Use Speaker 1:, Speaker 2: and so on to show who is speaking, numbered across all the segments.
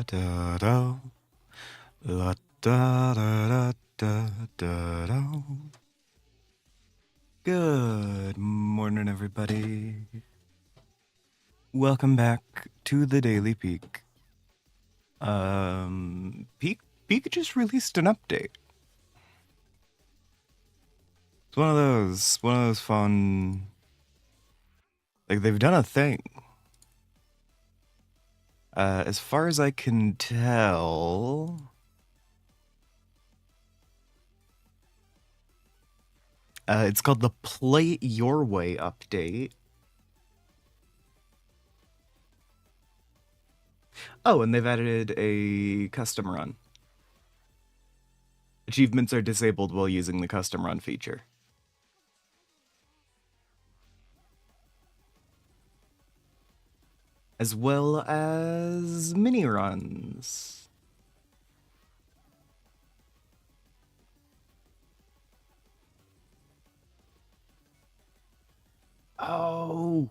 Speaker 1: da da la da da da da da. Good morning, everybody. Welcome back to the Daily Peak. Peak just released an update. It's one of those fun. Like, they've done a thing. As far as I can tell, it's called the Play It Your Way update. Oh, and they've added a custom run. Achievements are disabled while using the custom run feature. As well as mini runs. Oh,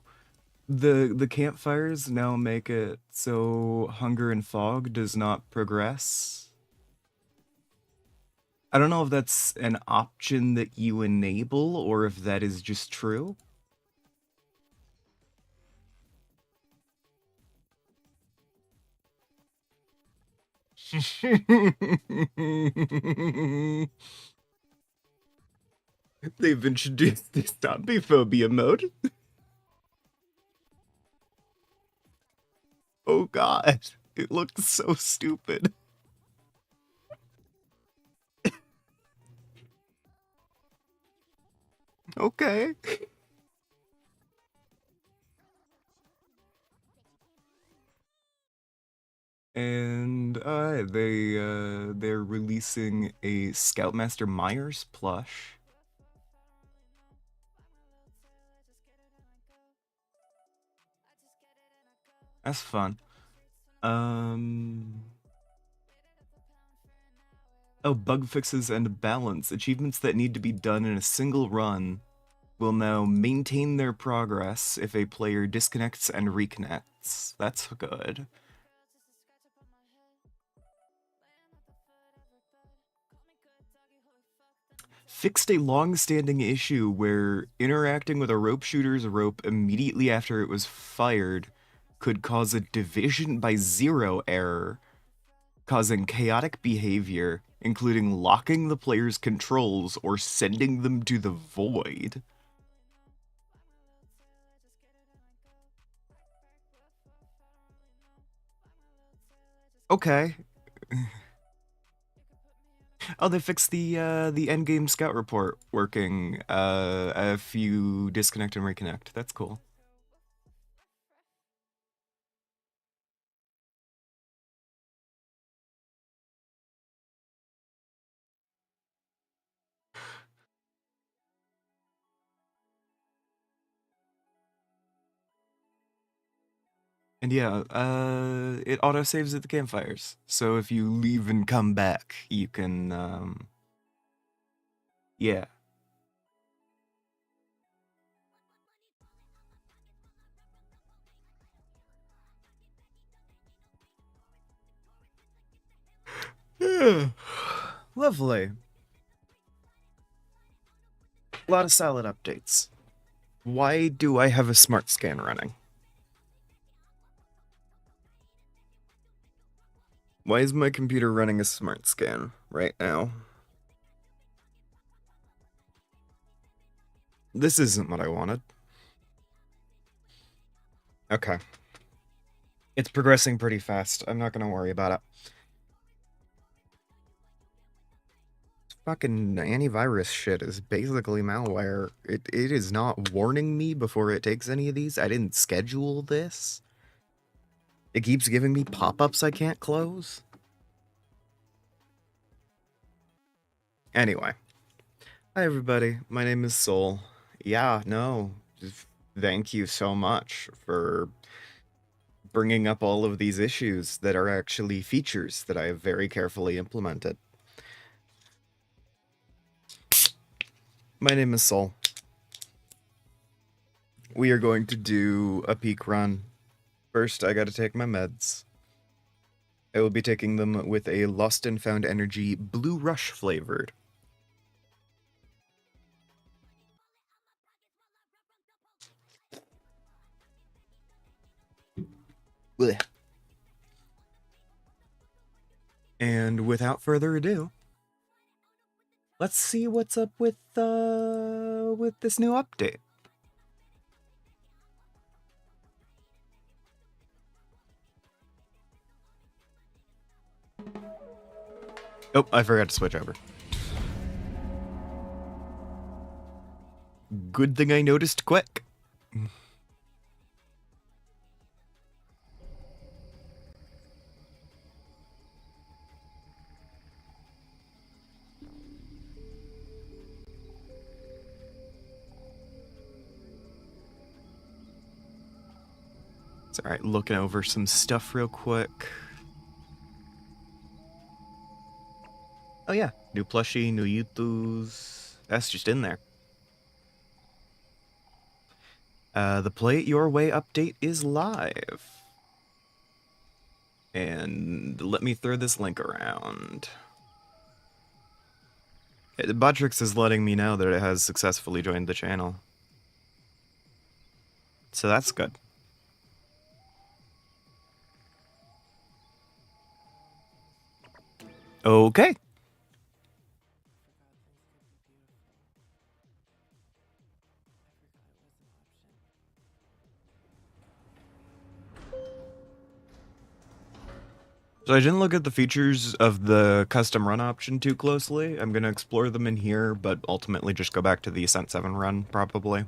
Speaker 1: the campfires now make it so hunger and fog does not progress. I don't know if that's an option that you enable or if that is just true. They've introduced this zombie phobia mode. Oh god, it looks so stupid. Okay. And they're releasing a Scoutmaster Myers plush. That's fun. Oh, bug fixes and balance. Achievements that need to be done in a single run will now maintain their progress if a player disconnects and reconnects. That's good. Fixed a long-standing issue where interacting with a rope shooter's rope immediately after it was fired could cause a division by zero error, causing chaotic behavior, including locking the player's controls or sending them to the void. Okay. Oh, they fixed the endgame scout report working if you disconnect and reconnect. That's cool. And yeah, it auto-saves at the campfires. So if you leave and come back, you can, yeah. Lovely. A lot of solid updates. Why do I have a smart scan running? Why is my computer running a smart scan right now? This isn't what I wanted. Okay. It's progressing pretty fast. I'm not gonna worry about it. Fucking antivirus shit is basically malware. It is not warning me before it takes any of these. I didn't schedule this. It keeps giving me pop-ups I can't close. Anyway. Hi everybody, my name is Soul. Yeah, no, thank you so much for bringing up all of these issues that are actually features that I have very carefully implemented. My name is Soul. We are going to do a peak run. First, I gotta take my meds. I will be taking them with a Lost and Found Energy Blue Rush flavored. Blech. And without further ado, let's see what's up with this new update. Oh, I forgot to switch over. Good thing I noticed quick. It's alright, looking over some stuff real quick. Oh yeah, new plushie, new Yutus. That's just in there. The Play It Your Way update is live. And let me throw this link around. Buttrix is letting me know that it has successfully joined the channel. So that's good. Okay. So I didn't look at the features of the custom run option too closely. I'm going to explore them in here, but ultimately just go back to the Ascent 7 run, probably.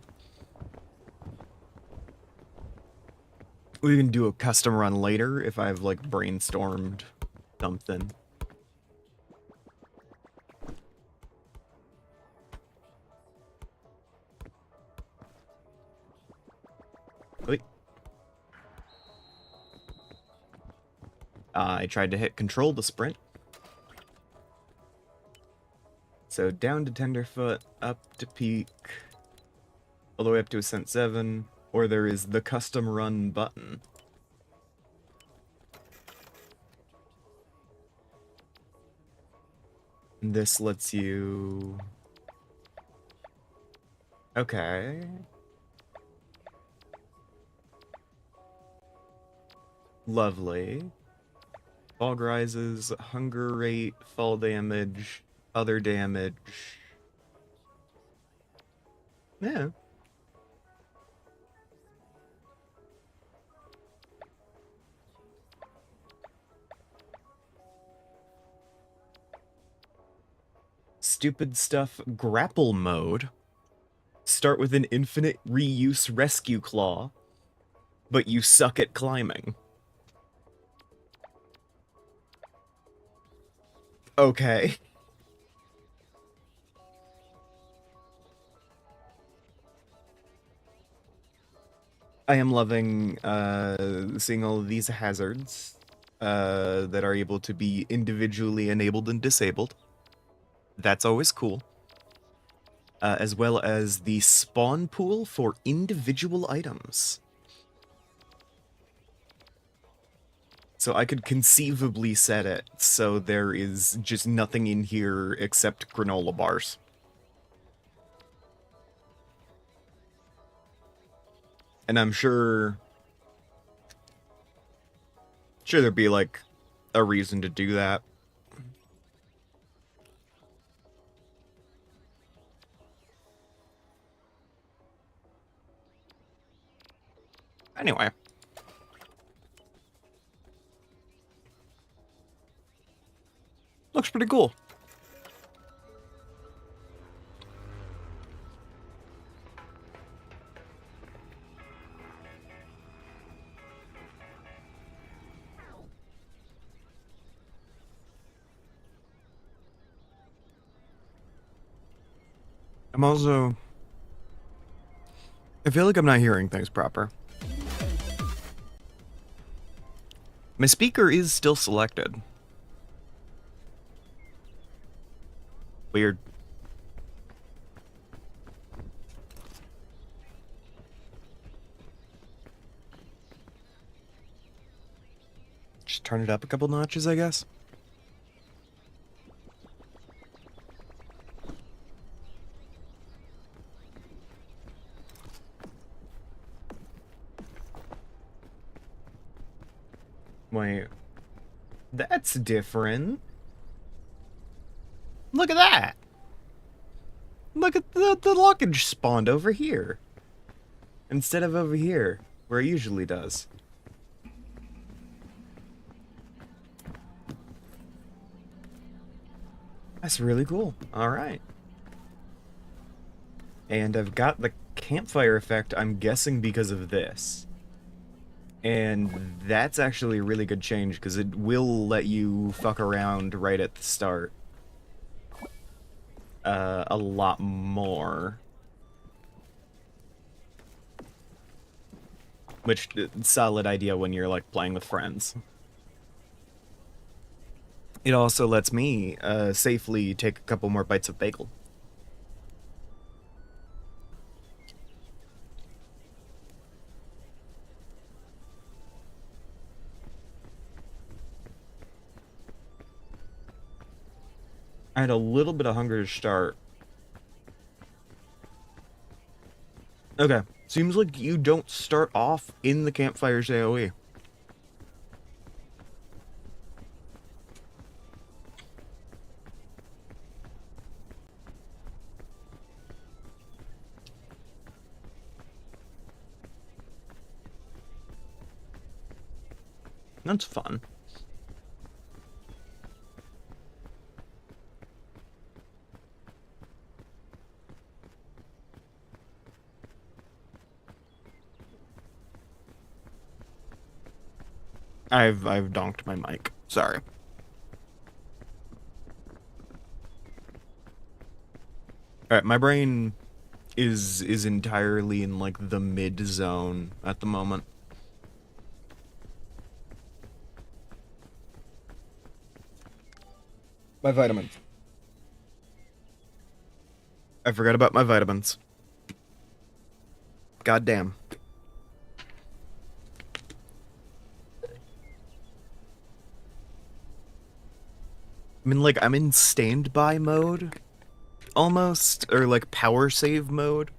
Speaker 1: We can do a custom run later if I've, like, brainstormed something. Wait. I tried to hit control to sprint. So down to Tenderfoot, up to Peak, all the way up to Ascent 7, or there is the custom run button. And this lets you... Okay. Lovely. Fog rises, hunger rate, fall damage, other damage. Yeah. Stupid stuff, grapple mode. Start with an infinite reuse rescue claw, but you suck at climbing. Okay. I am loving seeing all of these hazards that are able to be individually enabled and disabled. That's always cool. As well as the spawn pool for individual items. So I could conceivably set it so there is just nothing in here except granola bars. And I'm sure there'd be, like, a reason to do that. Anyway. Looks pretty cool. I'm also... I feel like I'm not hearing things proper. My speaker is still selected. Weird. Just turn it up a couple notches, I guess. Wait. That's different. Look at that! Look at the lockage spawned over here. Instead of over here, where it usually does. That's really cool. Alright. And I've got the campfire effect, I'm guessing because of this. And that's actually a really good change, because it will let you fuck around right at the start. A lot more. Which, solid idea when you're, like, playing with friends. It also lets me, safely take a couple more bites of bagel. I had a little bit of hunger to start. Okay, seems like you don't start off in the campfire's AoE. That's fun. I've donked my mic. Sorry. Alright, my brain is entirely in like the mid zone at the moment. My vitamins. I forgot about my vitamins. God damn. I mean, like, I'm in standby mode, almost, or like power save mode.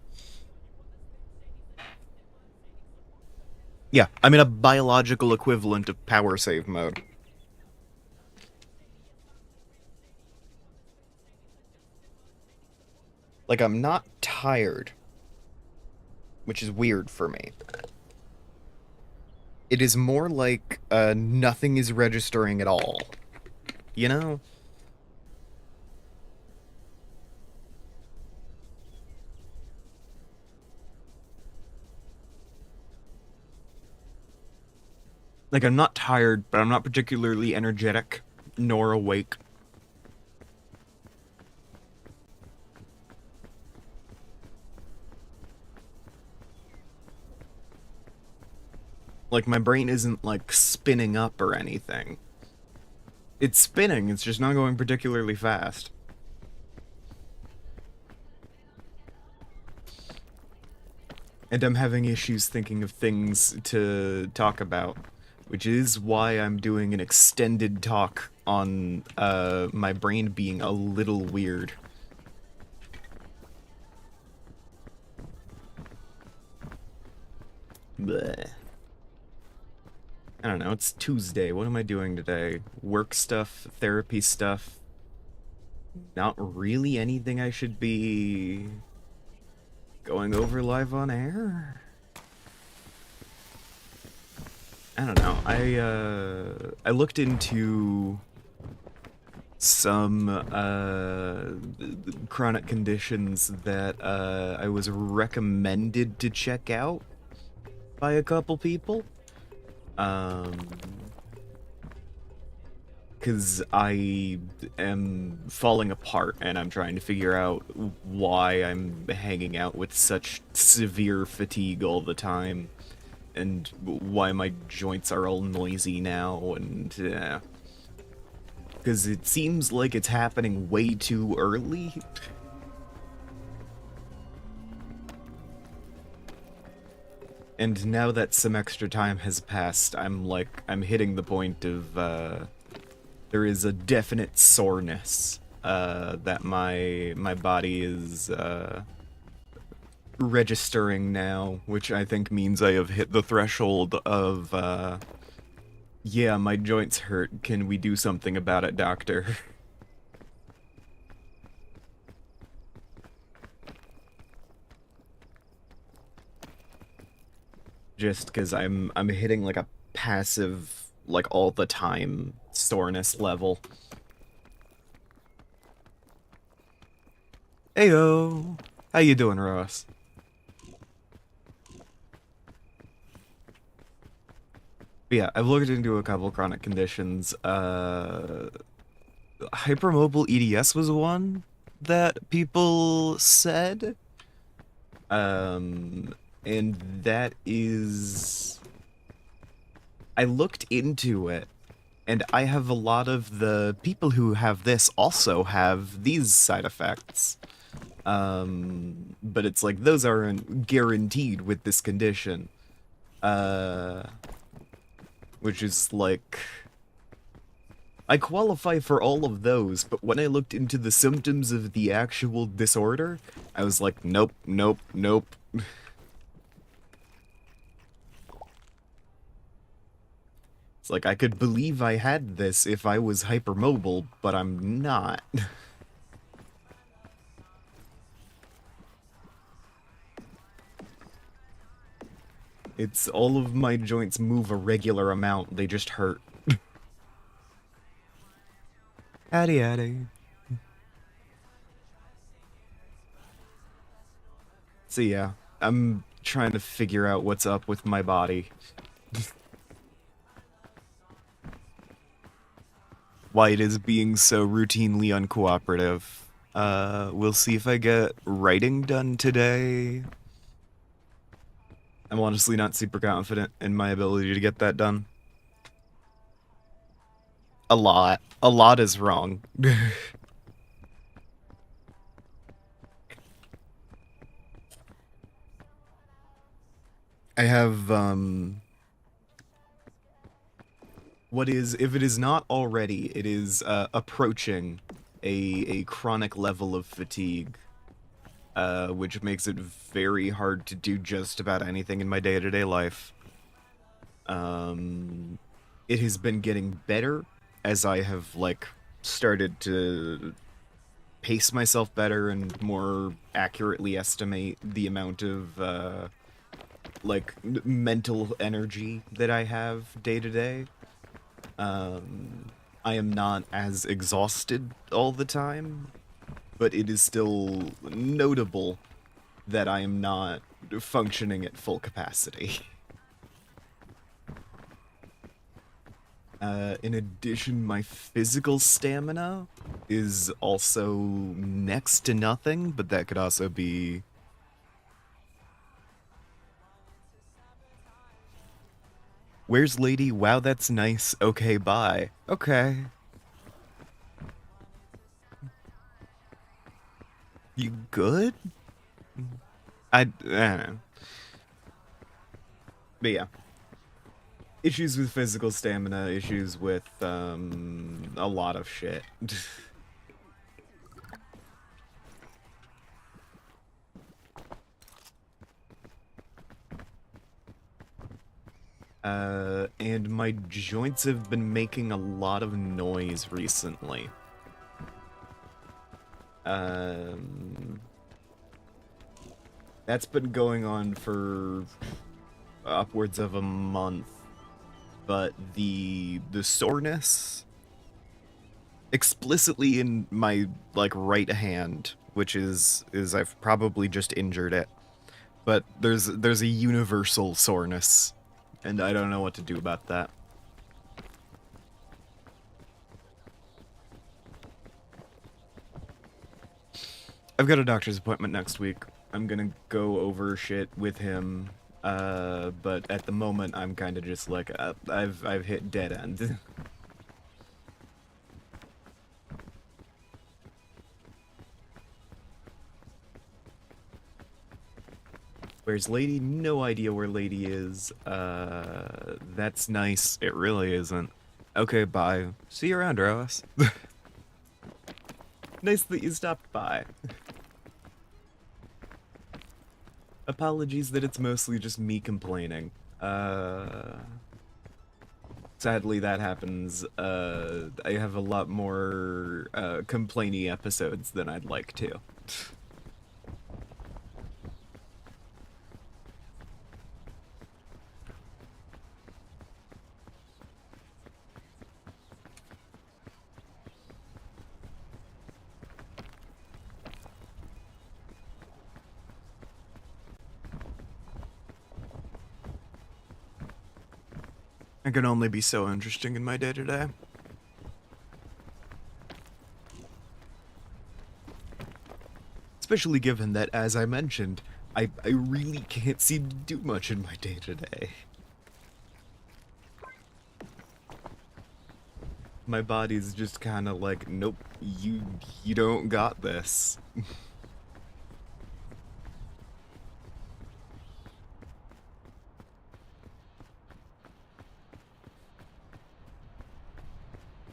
Speaker 1: Yeah, I'm in a biological equivalent of power save mode. Like, I'm not tired, which is weird for me. It is more like, nothing is registering at all. You know? Like, I'm not tired, but I'm not particularly energetic, nor awake. Like, my brain isn't, like, spinning up or anything. It's spinning, it's just not going particularly fast. And I'm having issues thinking of things to talk about, which is why I'm doing an extended talk on, my brain being a little weird. Bleh. I don't know, it's Tuesday. What am I doing today? Work stuff, therapy stuff. Not really anything I should be going over live on air? I don't know. I looked into some chronic conditions that I was recommended to check out by a couple people. Because I am falling apart and I'm trying to figure out why I'm hanging out with such severe fatigue all the time and why my joints are all noisy now and because it seems like it's happening way too early. And now that some extra time has passed, I'm hitting the point of, there is a definite soreness, that my body is, registering now, which I think means I have hit the threshold of, yeah, my joints hurt. Can we do something about it, doctor? Just because I'm hitting like a passive, like all the time soreness level. Heyo, how you doing, Ross? But yeah, I've looked into a couple chronic conditions. Hypermobile EDS was one that people said. Um, and that is, I looked into it, and I have a lot of the people who have this also have these side effects. But it's like those aren't guaranteed with this condition. Uh, which is like, I qualify for all of those, but when I looked into the symptoms of the actual disorder, I was like, nope, nope, nope. It's like, I could believe I had this if I was hypermobile, but I'm not. It's all of my joints move a regular amount, they just hurt. Addy addy. So yeah, I'm trying to figure out what's up with my body. Why it is being so routinely uncooperative. We'll see if I get writing done today. I'm honestly not super confident in my ability to get that done. A lot. A lot is wrong. I have, what is, if it is not already, it is, approaching a chronic level of fatigue, which makes it very hard to do just about anything in my day-to-day life. It has been getting better as I have, like, started to pace myself better and more accurately estimate the amount of, like, mental energy that I have day to day. I am not as exhausted all the time, but it is still notable that I am not functioning at full capacity. In addition, my physical stamina is also next to nothing, but that could also be... Where's Lady? Wow, that's nice. Okay, bye. Okay. You good? I don't know. But yeah. Issues with physical stamina, issues with, a lot of shit. And my joints have been making a lot of noise recently. That's been going on for upwards of a month, but the soreness explicitly in my, like, right hand, which is I've probably just injured it, but there's a universal soreness, and I don't know what to do about that. I've got a doctor's appointment next week. I'm gonna go over shit with him, but at the moment I'm kind of just like, I've hit dead end. Where's Lady? No idea where Lady is. That's nice. It really isn't. Okay, bye. See you around, Roas. Nice that you stopped by. Apologies that it's mostly just me complaining. Sadly that happens. I have a lot more, complainy episodes than I'd like to. I can only be so interesting in my day-to-day. Especially given that, as I mentioned, I really can't seem to do much in my day-to-day. My body's just kind of like, nope, you don't got this.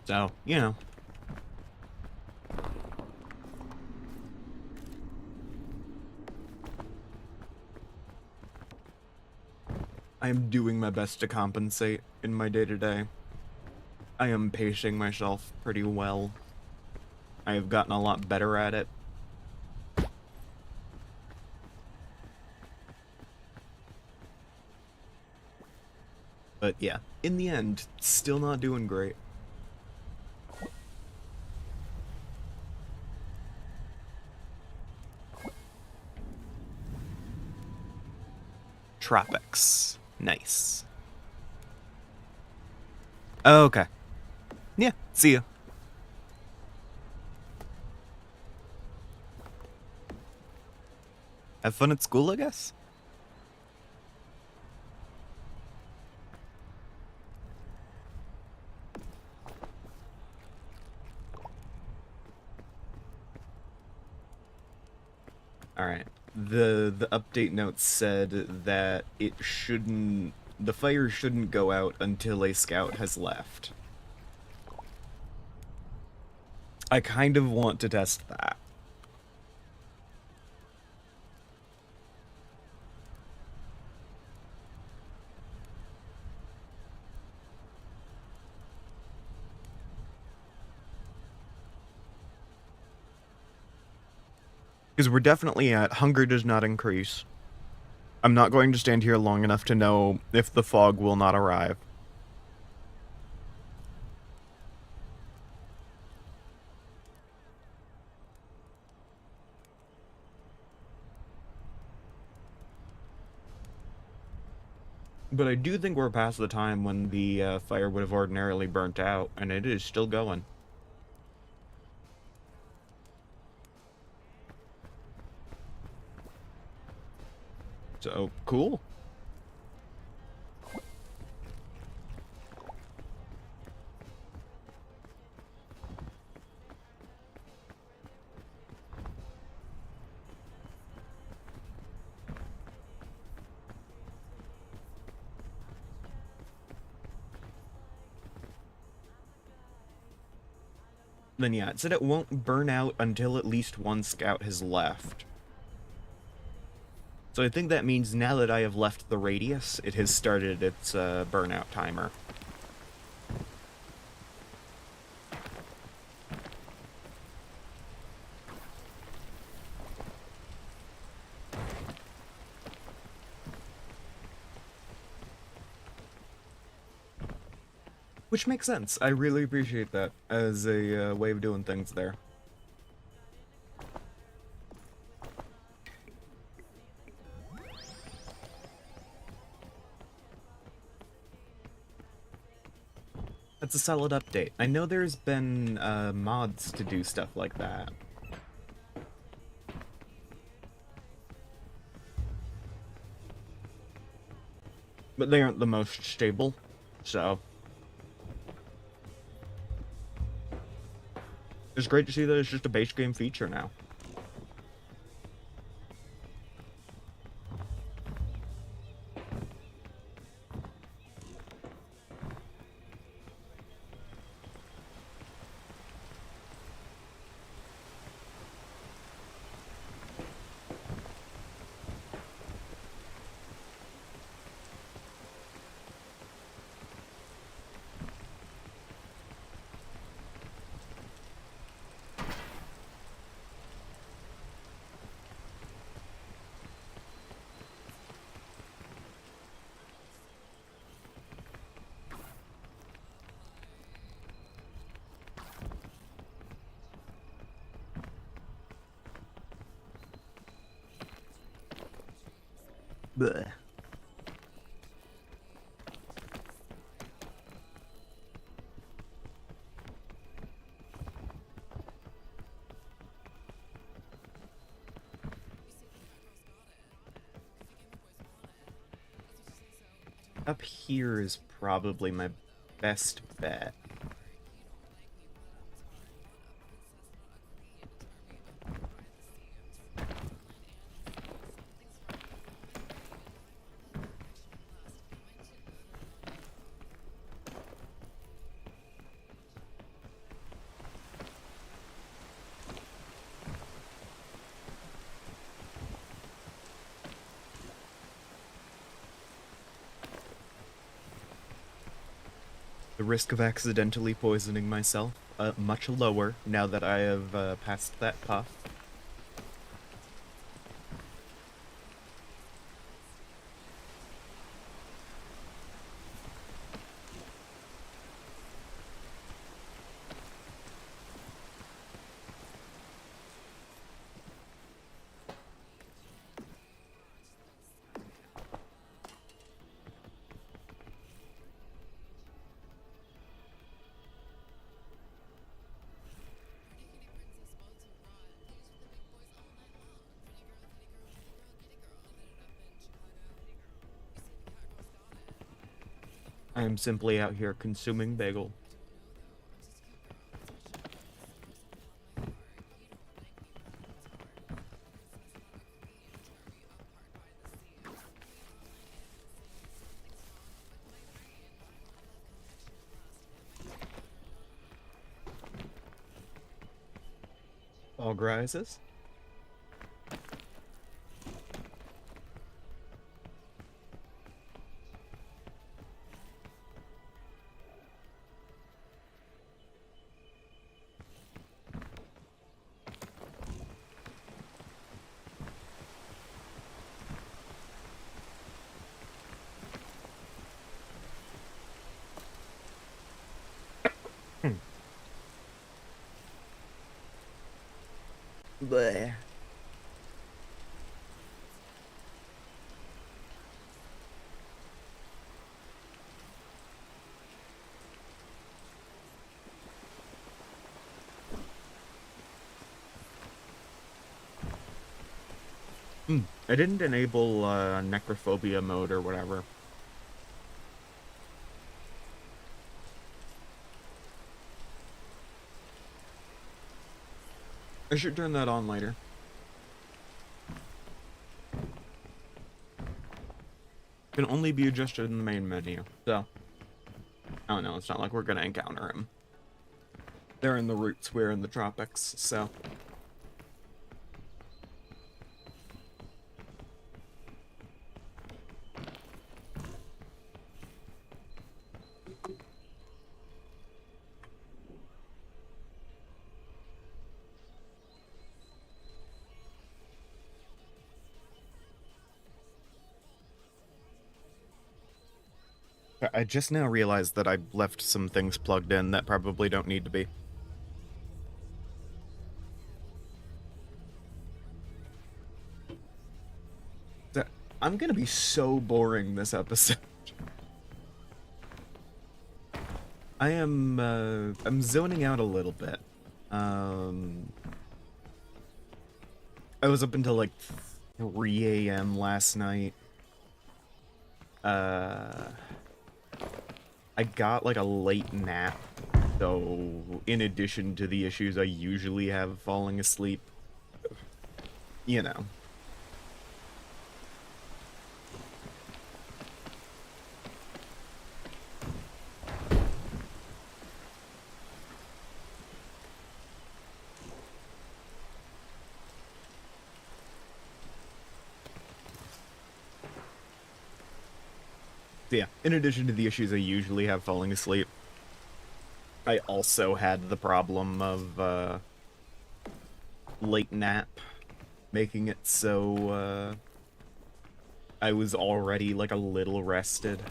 Speaker 1: So, you know. I am doing my best to compensate in my day-to-day. I am pacing myself pretty well. I have gotten a lot better at it. But yeah, in the end, still not doing great. Tropics. Nice. Okay. Yeah, see ya. Have fun at school, I guess? Alright. The update notes said that the fire shouldn't go out until a scout has left. I kind of want to test that. Because we're definitely at hunger does not increase. I'm not going to stand here long enough to know if the fog will not arrive. But I do think we're past the time when the fire would have ordinarily burnt out, and it is still going. So, cool. Then yeah, it said it won't burn out until at least one scout has left. So I think that means now that I have left the radius, it has started its burnout timer. Which makes sense. I really appreciate that as a way of doing things there. That's a solid update. I know there's been mods to do stuff like that. But they aren't the most stable, so... It's great to see that it's just a base game feature now. Bleh. Up here is probably my best bet. The risk of accidentally poisoning myself, much lower now that I have passed that puff. I am simply out here consuming bagel. Fog rises. Bleh. I didn't enable necrophobia mode or whatever. I should turn that on later. Can only be adjusted in the main menu, so I don't know, it's not like we're gonna encounter him. They're in the roots, we're in the tropics, so. I just now realized that I left some things plugged in that probably don't need to be. I'm gonna be so boring this episode. I'm zoning out a little bit. I was up until like 3 a.m. last night. I got like a late nap, so in addition to the issues I usually have falling asleep, you know. So yeah, in addition to the issues I usually have falling asleep, I also had the problem of late nap, making it so I was already like a little rested.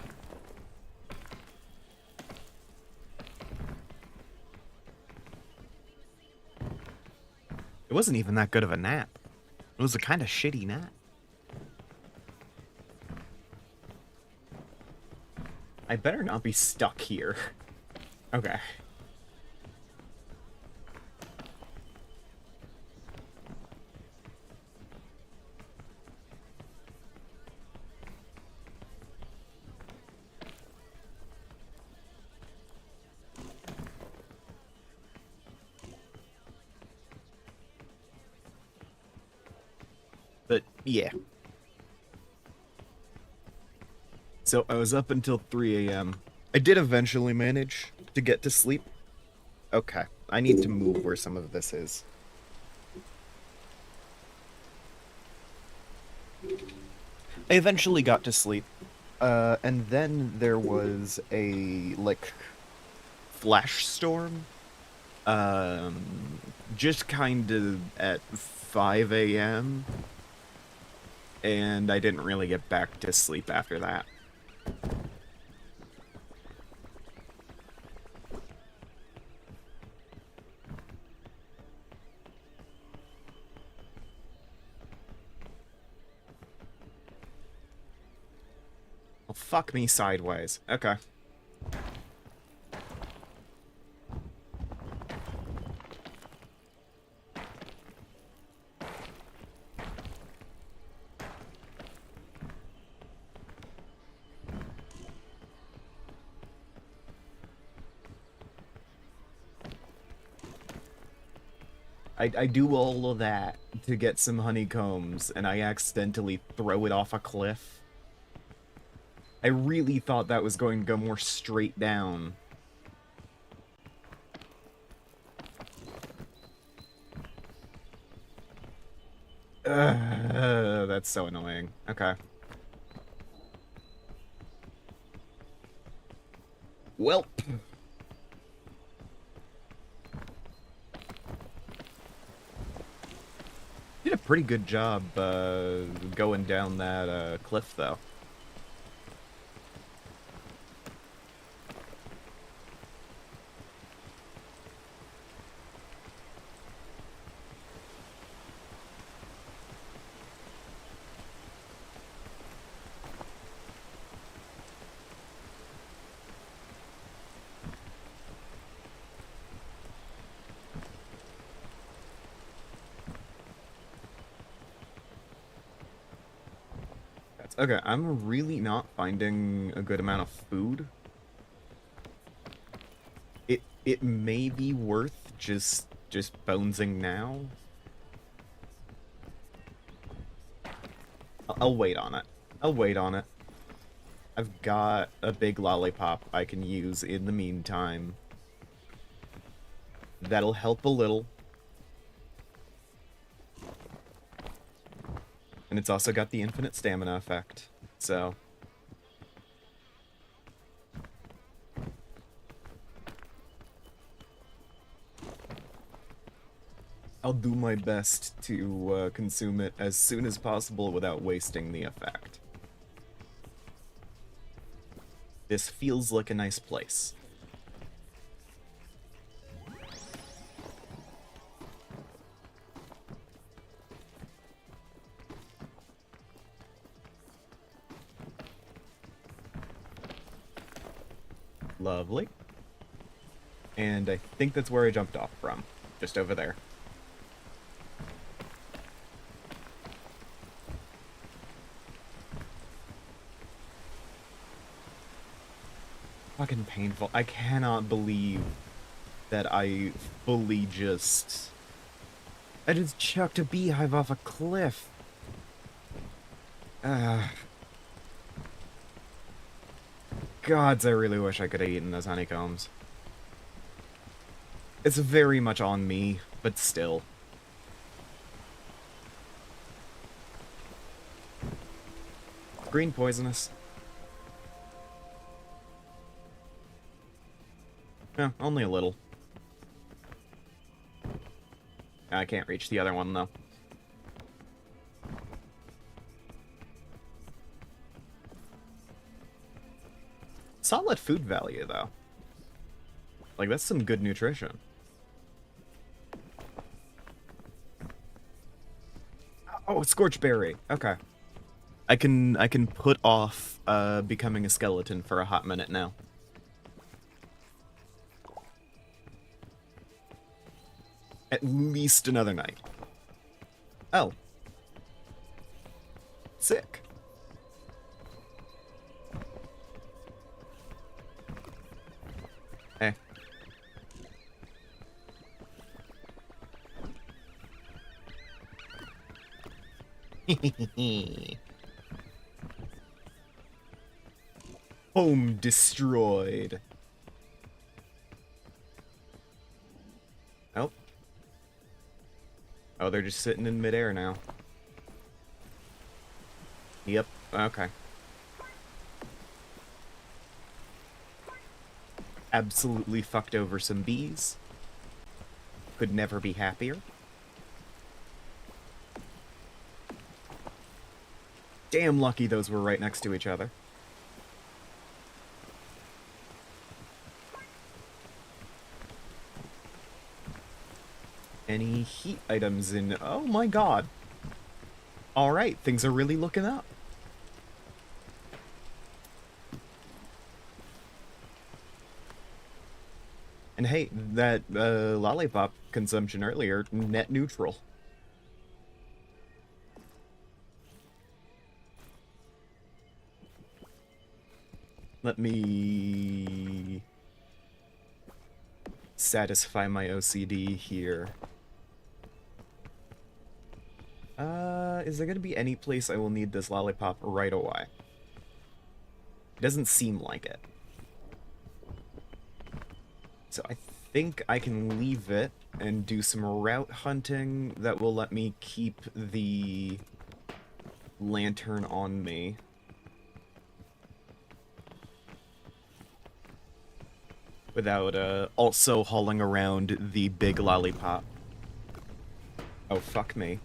Speaker 1: It wasn't even that good of a nap. It was a kind of shitty nap. I better not be stuck here. Okay. But, yeah. So, I was up until 3 a.m. I did eventually manage to get to sleep. Okay, I need to move where some of this is. I eventually got to sleep. And then there was a, like, flash storm. Just kind of at 5 a.m. And I didn't really get back to sleep after that. Well, fuck me sideways. Okay. I do all of that to get some honeycombs, and I accidentally throw it off a cliff. I really thought that was going to go more straight down. That's so annoying. Okay. Welp. Did a pretty good job going down that cliff, though. Okay, I'm really not finding a good amount of food. It may be worth just bonesing now. I'll wait on it. I'll wait on it. I've got a big lollipop I can use in the meantime. That'll help a little. And it's also got the infinite stamina effect, so... I'll do my best to consume it as soon as possible without wasting the effect. This feels like a nice place. Lovely. And I think that's where I jumped off from. Just over there. Fucking painful. I cannot believe that I fully just... I just chucked a beehive off a cliff. Gods, I really wish I could have eaten those honeycombs. It's very much on me, but still. Green poisonous. Yeah, only a little. I can't reach the other one, though. Solid food value, though. Like, that's some good nutrition. Oh, scorchberry. Okay. I can put off becoming a skeleton for a hot minute now. At least another night. Oh. Sick. Eh. Home destroyed. Oh. Oh, they're just sitting in midair now. Yep, okay. Absolutely fucked over some bees. Could never be happier. Damn lucky those were right next to each other. Any heat items in... Oh my god. Alright, things are really looking up. And hey, that lollipop consumption earlier, net neutral. Let me satisfy my OCD here. Is there gonna be any place I will need this lollipop right away? It doesn't seem like it. So I think I can leave it and do some route hunting that will let me keep the lantern on me. Without also hauling around the big lollipop. Oh, fuck me.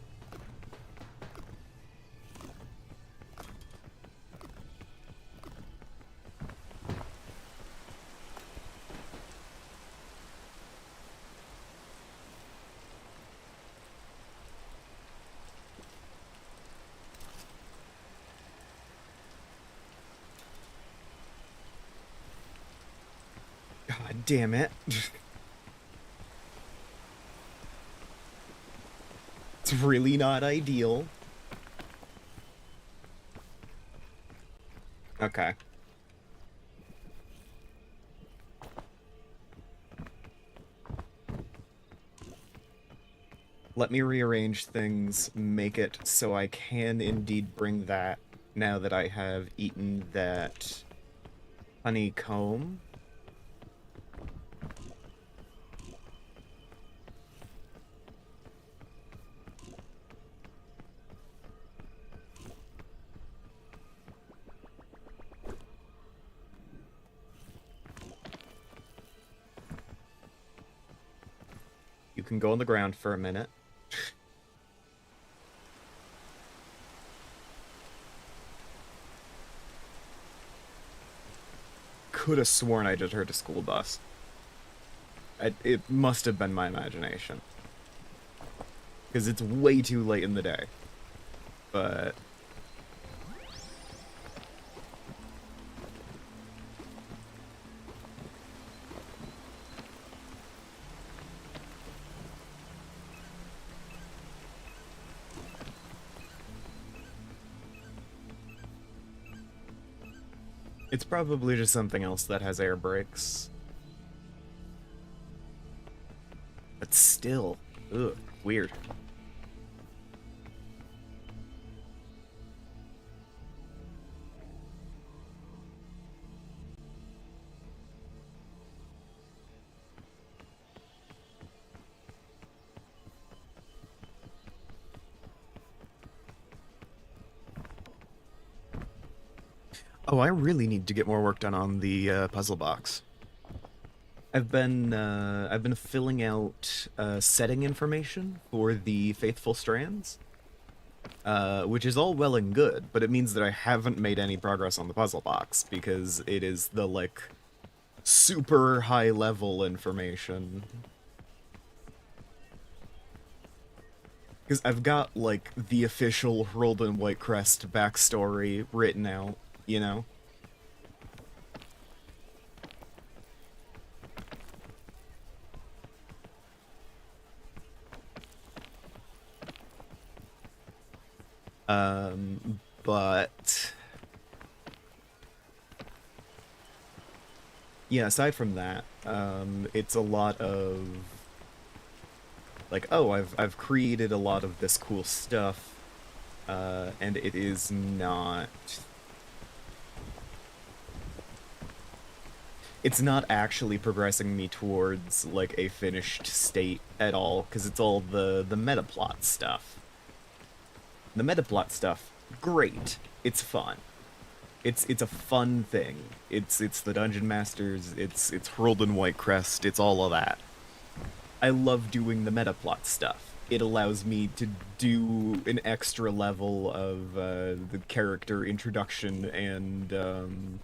Speaker 1: God damn it. It's really not ideal. Okay. Let me rearrange things, make it so I can indeed bring that now that I have eaten that honeycomb. You can go on the ground for a minute. Could have sworn I just heard a school bus. It must have been my imagination. Because it's way too late in the day. But... it's probably just something else that has air brakes. But still, ugh, weird. Oh, I really need to get more work done on the puzzle box. I've been filling out setting information for the faithful strands, which is all well and good, but it means that I haven't made any progress on the puzzle box because it is the like super high level information. Because I've got, like, the official Herald and Whitecrest backstory written out, you know? But yeah, aside from that, it's a lot of like, oh, I've created a lot of this cool stuff, and it is not. It's not actually progressing me towards like a finished state at all, because it's all the meta plot stuff. The meta plot stuff, great. It's fun. It's a fun thing. It's the Dungeon Masters. It's Herald and Whitecrest. It's all of that. I love doing the meta plot stuff. It allows me to do an extra level of the character introduction and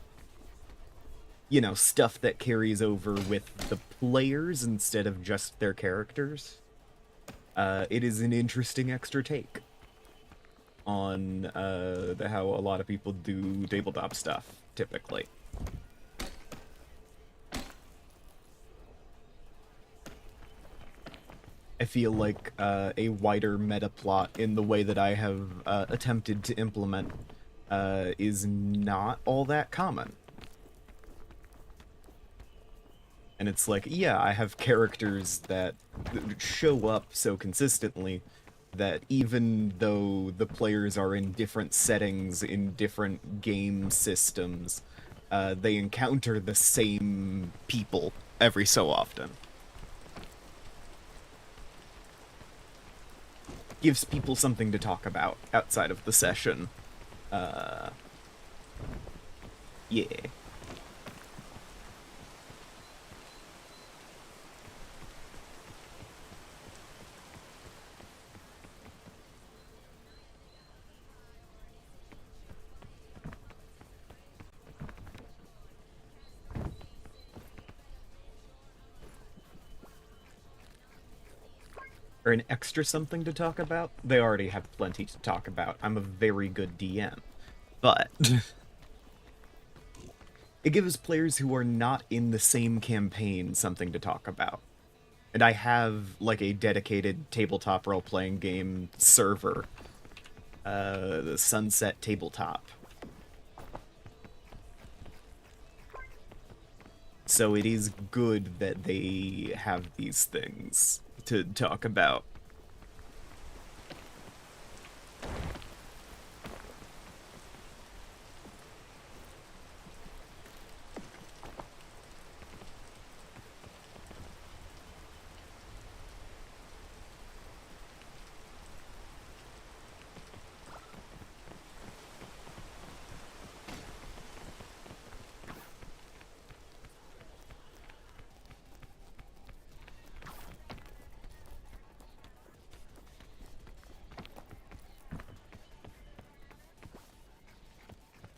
Speaker 1: you know, stuff that carries over with the players instead of just their characters. It is an interesting extra take on how a lot of people do tabletop stuff, typically. I feel like a wider meta plot in the way that I have attempted to implement is not all that common. And it's like, yeah, I have characters that show up so consistently that even though the players are in different settings, in different game systems, they encounter the same people every so often. Gives people something to talk about outside of the session. Yeah. Or an extra something to talk about? They already have plenty to talk about. I'm a very good DM. But it gives players who are not in the same campaign something to talk about. And I have, like, a dedicated tabletop role-playing game server. The Sunset Tabletop. So it is good that they have these things to talk about.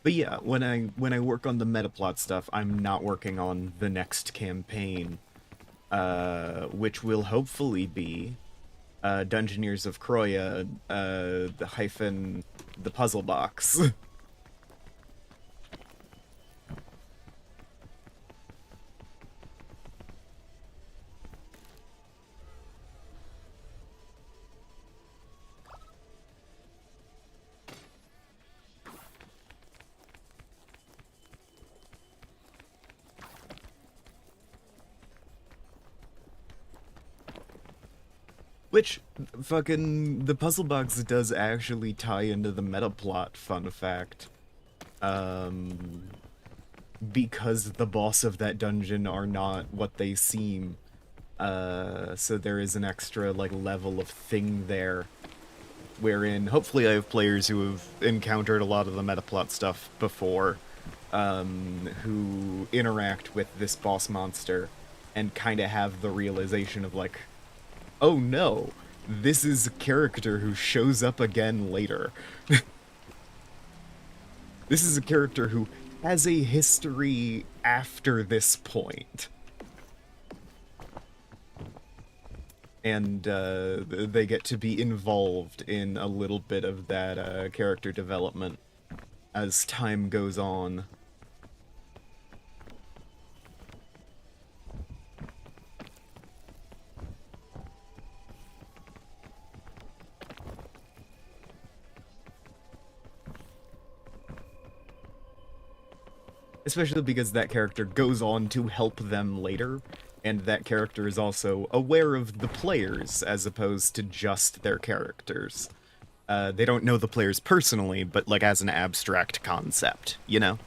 Speaker 1: But yeah, when I work on the metaplot stuff, I'm not working on the next campaign, which will hopefully be Dungeoneers of Kroya, the hyphen the puzzle box. Which, fucking, the puzzle box does actually tie into the meta plot, fun fact. Because the boss of that dungeon are not what they seem. So there is an extra, like, level of thing there. Wherein, hopefully I have players who have encountered a lot of the meta plot stuff before, who interact with this boss monster and kind of have the realization of, like, oh no, this is a character who shows up again later. This is a character who has a history after this point. and they get to be involved in a little bit of that character development as time goes on. Especially because that character goes on to help them later, and that character is also aware of the players as opposed to just their characters. They don't know the players personally, but like as an abstract concept, you know?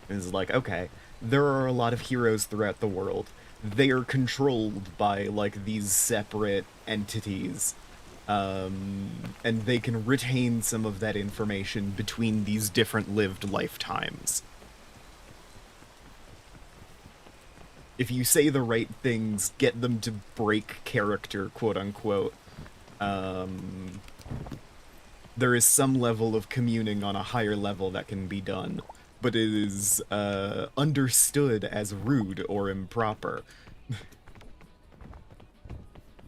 Speaker 1: It's like, okay, there are a lot of heroes throughout the world. They are controlled by like these separate entities, and they can retain some of that information between these different lived lifetimes. If you say the right things, get them to break character, quote unquote, um, there is some level of communing on a higher level that can be done, but it is understood as rude or improper.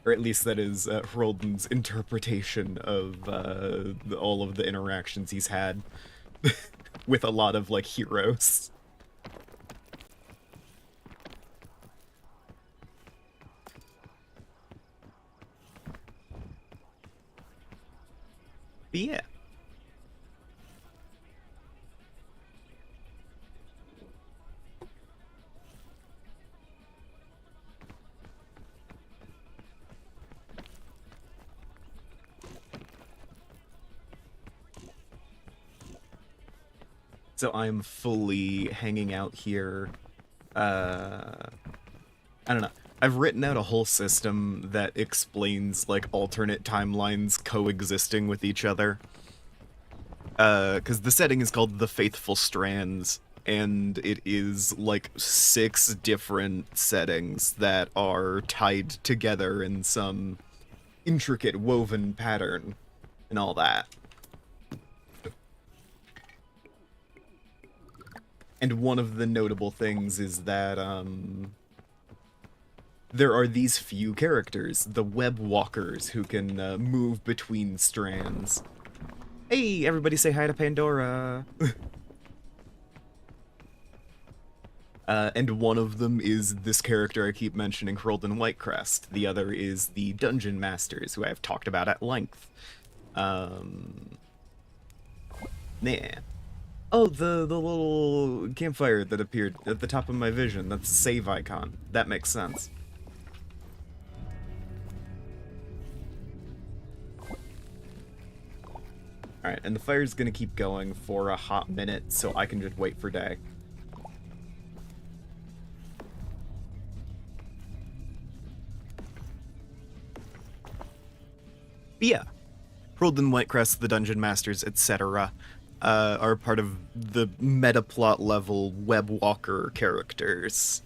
Speaker 1: Or at least that is Hroldan's interpretation of all of the interactions he's had with a lot of, like, heroes. But yeah. So I'm fully hanging out here. I don't know. I've written out a whole system that explains, like, alternate timelines coexisting with each other. Because the setting is called The Faithful Strands, and it is, like, 6 different settings that are tied together in some intricate woven pattern and all that. And one of the notable things is that, there are these few characters, the web walkers, who can move between strands. Hey, everybody say hi to Pandora! And one of them is this character I keep mentioning, Hroldan Whitecrest. The other is the Dungeon Masters, who I have talked about at length. Nah. Oh, the little campfire that appeared at the top of my vision. That's a save icon. That makes sense. Alright, and the fire's gonna keep going for a hot minute, so I can just wait for day. But yeah. Hroldan Whitecrest, the Dungeon Masters, etc. Are part of the meta-plot level web walker characters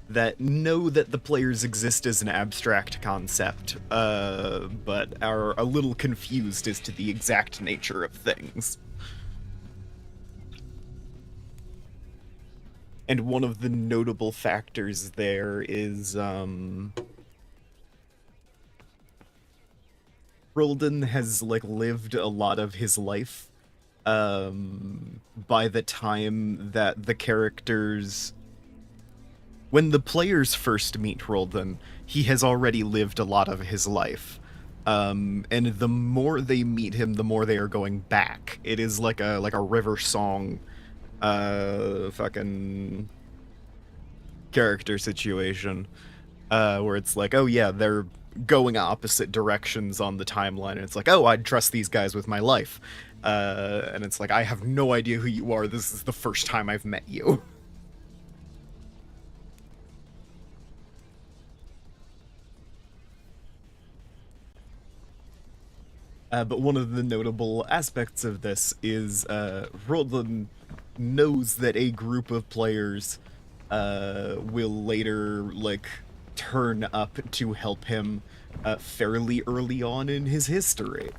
Speaker 1: that know that the players exist as an abstract concept, but are a little confused as to the exact nature of things. And one of the notable factors there is, Hroldan has, like, lived a lot of his life, by the time that the characters... When the players first meet Hroldan, he has already lived a lot of his life. And the more they meet him, the more they are going back. It is like a River Song, fucking character situation, where it's like, oh yeah, they're going opposite directions on the timeline, and it's like, oh, I'd trust these guys with my life. And it's like, I have no idea who you are, this is the first time I've met you. But one of the notable aspects of this is Hroldan knows that a group of players will later, like, turn up to help him fairly early on in his history.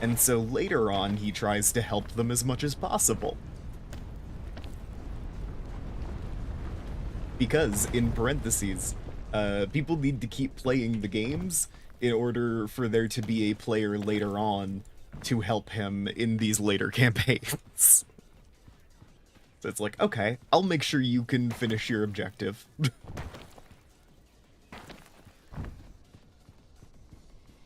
Speaker 1: And so later on, he tries to help them as much as possible. Because, in parentheses, People need to keep playing the games in order for there to be a player later on to help him in these later campaigns. So it's like, okay, I'll make sure you can finish your objective.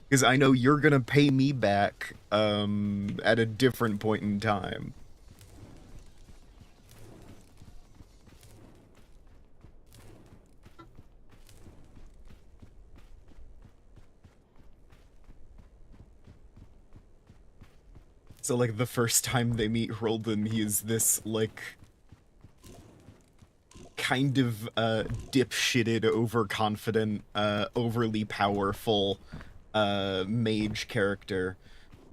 Speaker 1: Because I know you're gonna pay me back, at a different point in time. So, like, the first time they meet Hroldan, he is this, like, kind of, dipshitted, overconfident, overly powerful, mage character,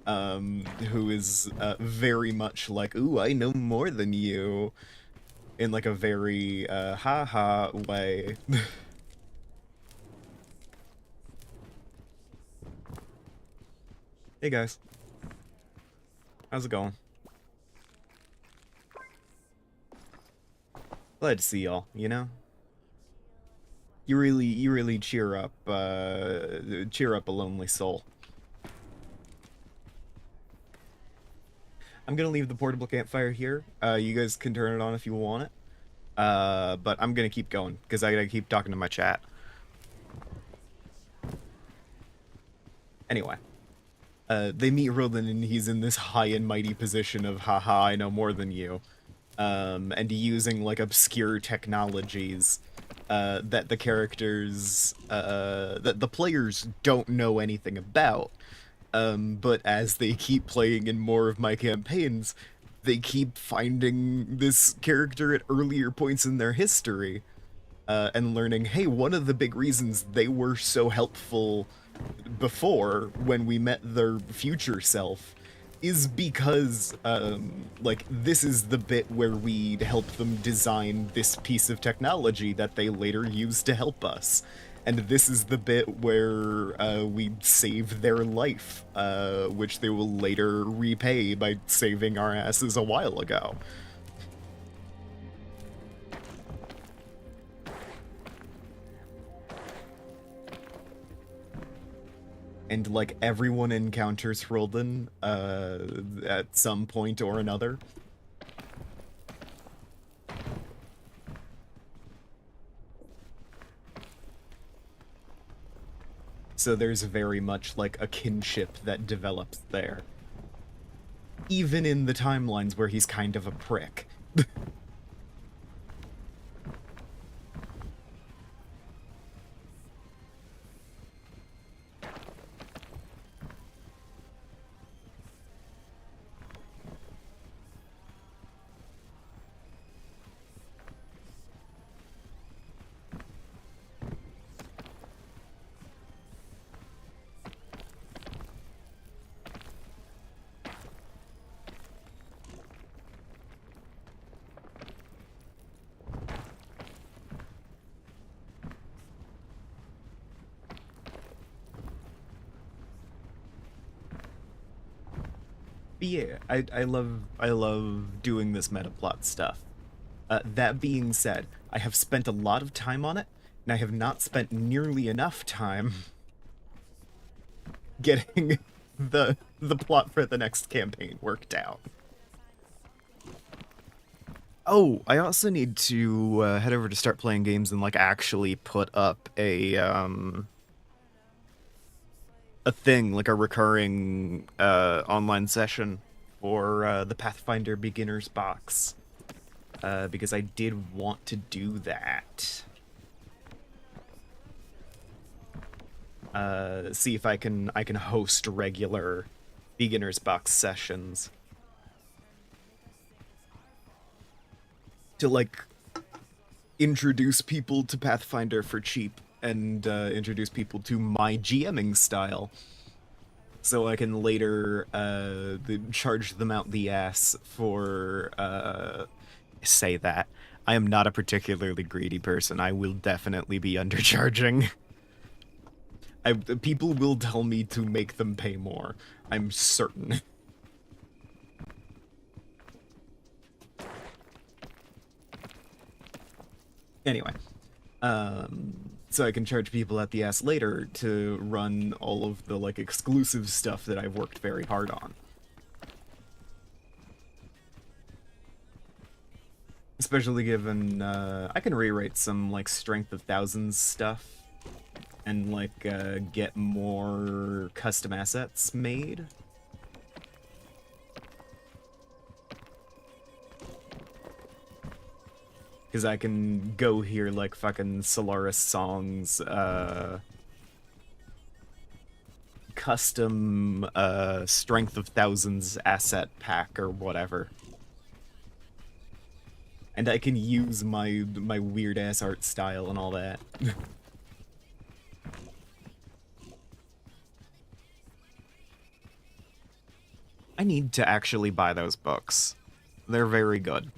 Speaker 1: who is, very much like, ooh, I know more than you, in, like, a very, ha-ha way. Hey, guys. How's it going? Glad to see y'all, you know? You really cheer up a lonely soul. I'm gonna leave the portable campfire here. You guys can turn it on if you want it. But I'm gonna keep going, because I gotta keep talking to my chat. Anyway. They meet Roland and he's in this high and mighty position of, haha, I know more than you. And using, like, obscure technologies, that the characters, that the players don't know anything about. But as they keep playing in more of my campaigns, they keep finding this character at earlier points in their history, and learning, hey, one of the big reasons they were so helpful before, when we met their future self, is because, like, this is the bit where we help them design this piece of technology that they later use to help us. And this is the bit where, we save their life, which they will later repay by saving our asses a while ago. And, like, everyone encounters Hroldan, at some point or another. So there's very much, like, a kinship that develops there. Even in the timelines where he's kind of a prick. But yeah, I love doing this meta plot stuff. That being said, I have spent a lot of time on it, and I have not spent nearly enough time getting the plot for the next campaign worked out. Oh, I also need to head over to start playing games and, like, actually put up a thing, like a recurring online session for the Pathfinder Beginners box, because I did want to do that. See if I can host regular Beginners box sessions to, like, introduce people to Pathfinder for cheap and introduce people to my GMing style, so I can later charge them out the ass for say that. I am not a particularly greedy person. I will definitely be undercharging. People will tell me to make them pay more. I'm certain. Anyway, so I can charge people at the ass later to run all of the, like, exclusive stuff that I've worked very hard on. Especially given, I can rewrite some, like, Strength of Thousands stuff and, like, get more custom assets made. Because I can go here like fucking Solaris Songs, custom, Strength of Thousands asset pack or whatever. And I can use my weird-ass art style and all that. I need to actually buy those books. They're very good.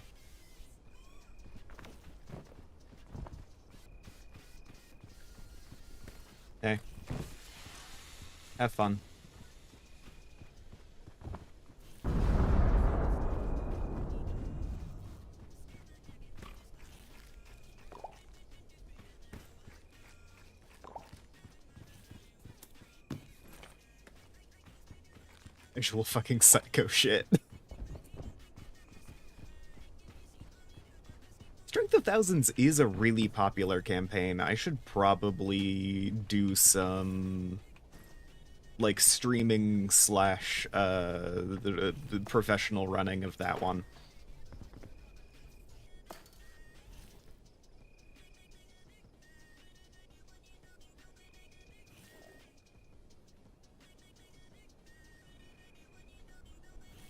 Speaker 1: Hey. Have fun. Actual fucking psycho shit. Strength of Thousands is a really popular campaign. I should probably do some, like, streaming slash, the professional running of that one.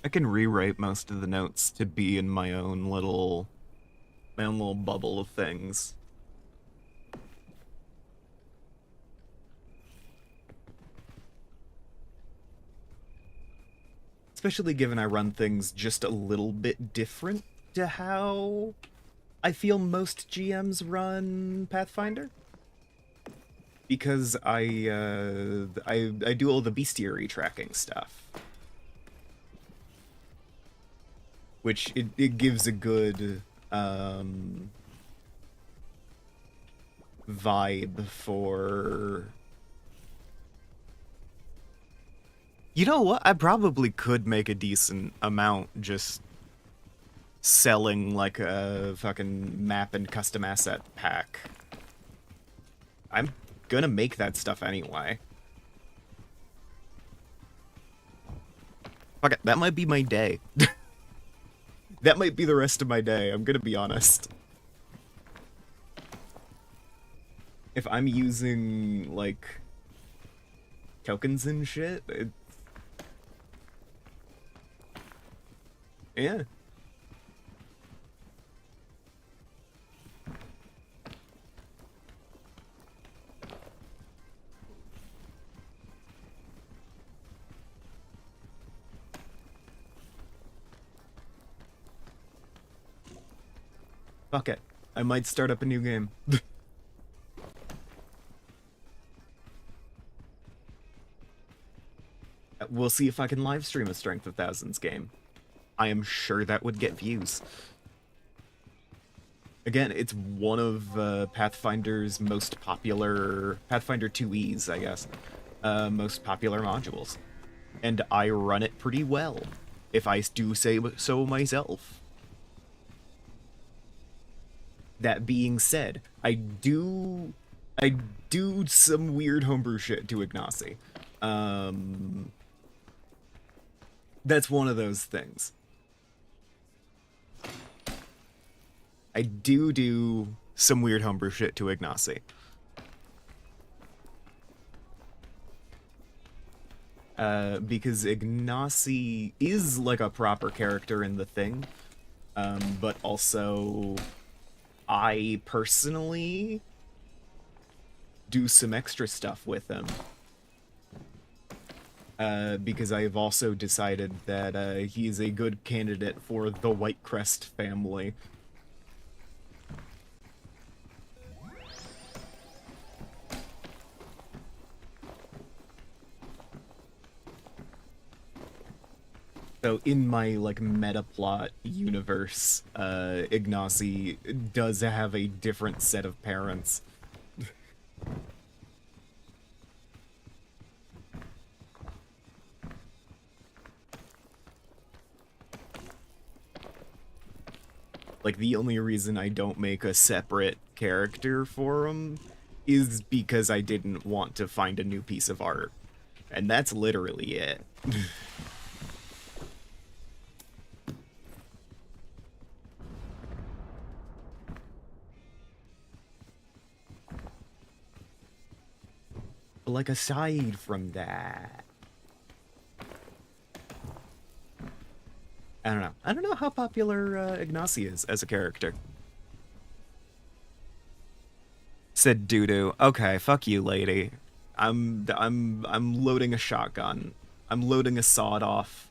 Speaker 1: I can rewrite most of the notes to be in my own little bubble of things. Especially given I run things just a little bit different to how I feel most GMs run Pathfinder. Because I do all the bestiary tracking stuff. Which it gives a good vibe for... You know what? I probably could make a decent amount just selling like a fucking map and custom asset pack. I'm gonna make that stuff anyway. Fuck it, that might be my day. That might be the rest of my day, I'm gonna be honest. If I'm using, like, tokens and shit, yeah. Fuck it. I might start up a new game. We'll see if I can live stream a Strength of Thousands game. I am sure that would get views. Again, it's one of Pathfinder's most popular... Pathfinder 2E's, I guess. Most popular modules. And I run it pretty well, if I do say so myself. That being said, I do some weird homebrew shit to Ignacy. That's one of those things. I do some weird homebrew shit to Ignacy. Because Ignacy is like a proper character in the thing, but also I personally do some extra stuff with him. Because I have also decided that he is a good candidate for the Whitecrest family. So in my, like, meta-plot universe, Ignacy does have a different set of parents. Like, the only reason I don't make a separate character for him is because I didn't want to find a new piece of art. And that's literally it. Like, aside from that, I don't know. I don't know how popular Ignacy is as a character. Said doo-doo. Okay, fuck you, lady. I'm loading a shotgun. I'm loading a sawed-off,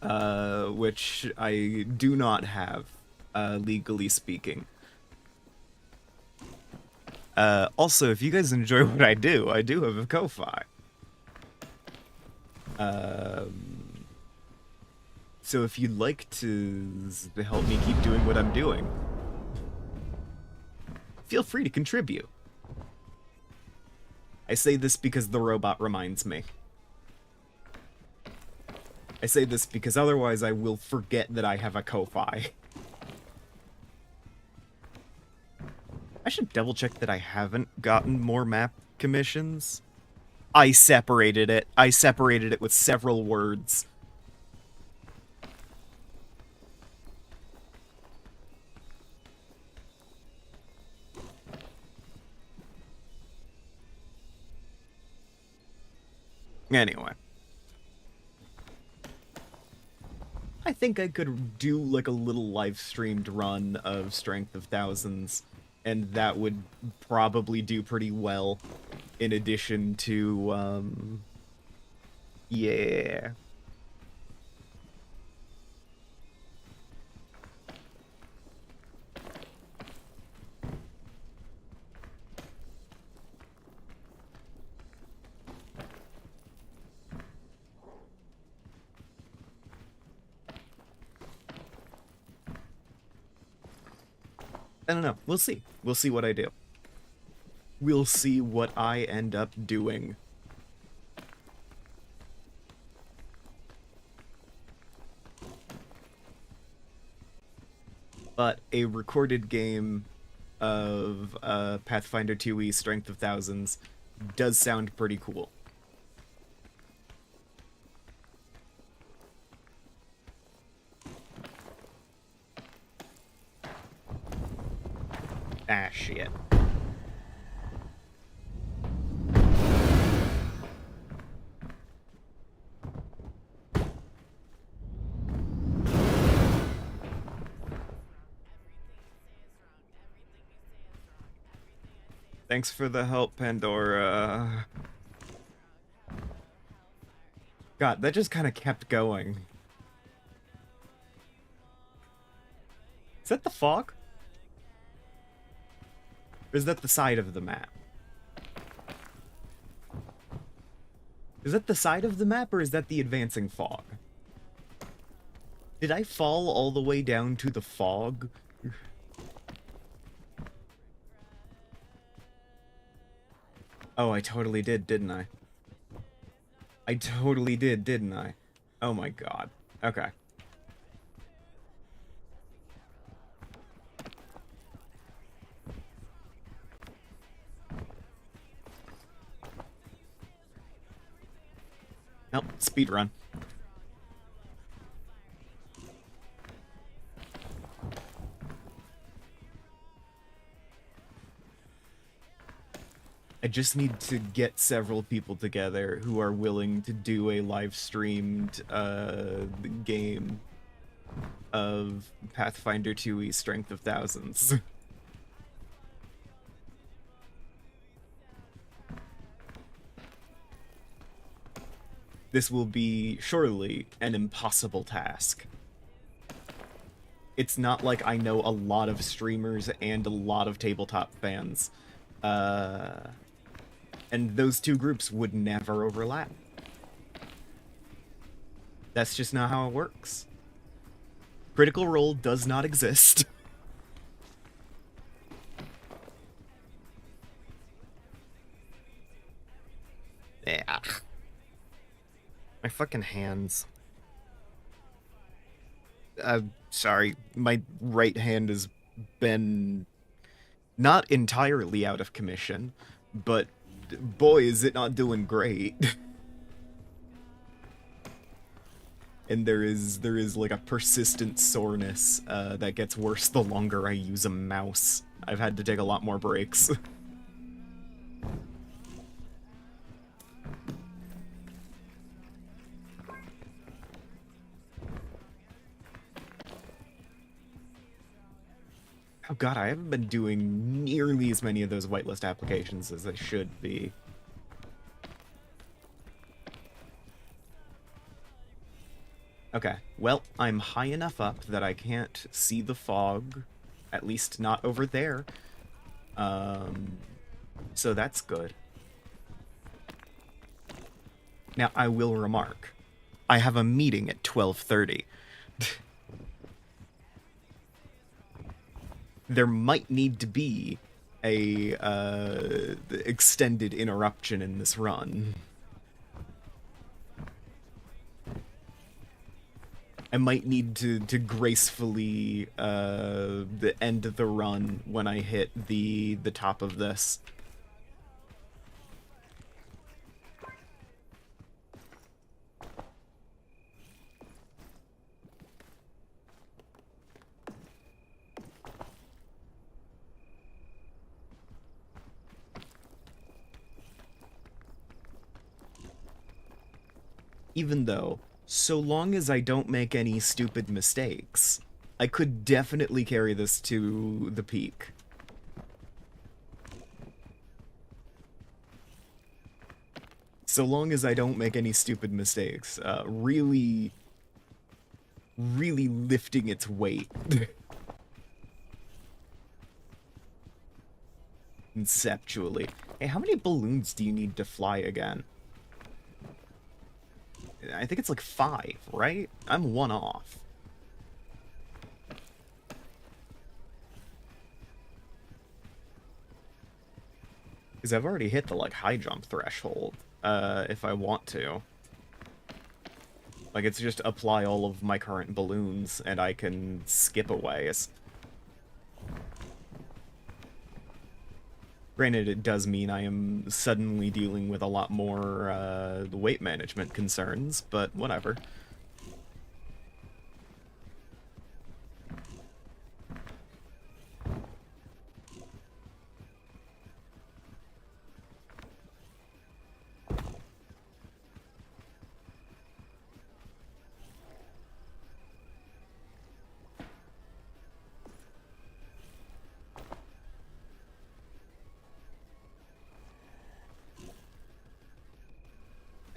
Speaker 1: which I do not have, legally speaking. Also, if you guys enjoy what I do have a kofi. So if you'd like to help me keep doing what I'm doing, feel free to contribute. I say this because the robot reminds me. I say this because otherwise I will forget that I have a kofi. I should double check that I haven't gotten more map commissions. I separated it. I separated it with several words. Anyway. I think I could do like a little live streamed run of Strength of Thousands, and that would probably do pretty well, in addition to, yeah. I don't know. We'll see. We'll see what I do. We'll see what I end up doing. But a recorded game of Pathfinder 2e Strength of Thousands does sound pretty cool. Ah, shit. Thanks for the help, Pandora. God, that just kind of kept going. Is that the fog? Or is that the side of the map? Is that the side of the map, or is that the advancing fog? Did I fall all the way down to the fog? Oh, I totally did, didn't I? I totally did, didn't I? Oh my god. Okay. Nope, speed run. I just need to get several people together who are willing to do a live streamed game of Pathfinder 2e Strength of Thousands. This will be surely an impossible task. It's not like I know a lot of streamers and a lot of tabletop fans. And those two groups would never overlap. That's just not how it works. Critical Role does not exist. Yeah. My fucking hands. Sorry, my right hand has been not entirely out of commission, but boy, is it not doing great. And there is like a persistent soreness that gets worse the longer I use a mouse. I've had to take a lot more breaks. Oh god, I haven't been doing nearly as many of those whitelist applications as I should be. Okay, well, I'm high enough up that I can't see the fog, at least not over there. So that's good. Now, I will remark, I have a meeting at 12:30. There might need to be a extended interruption in this run. I might need to gracefully end the run when I hit the top of this. Even though, so long as I don't make any stupid mistakes, I could definitely carry this to the peak. So long as I don't make any stupid mistakes, really lifting its weight. Conceptually. Hey, how many balloons do you need to fly again? I think it's like 5, right? I'm 1 off. Because I've already hit the, like, high jump threshold, if I want to. Like, it's just apply all of my current balloons, and I can skip a ways. Granted, it does mean I am suddenly dealing with a lot more weight management concerns, but whatever.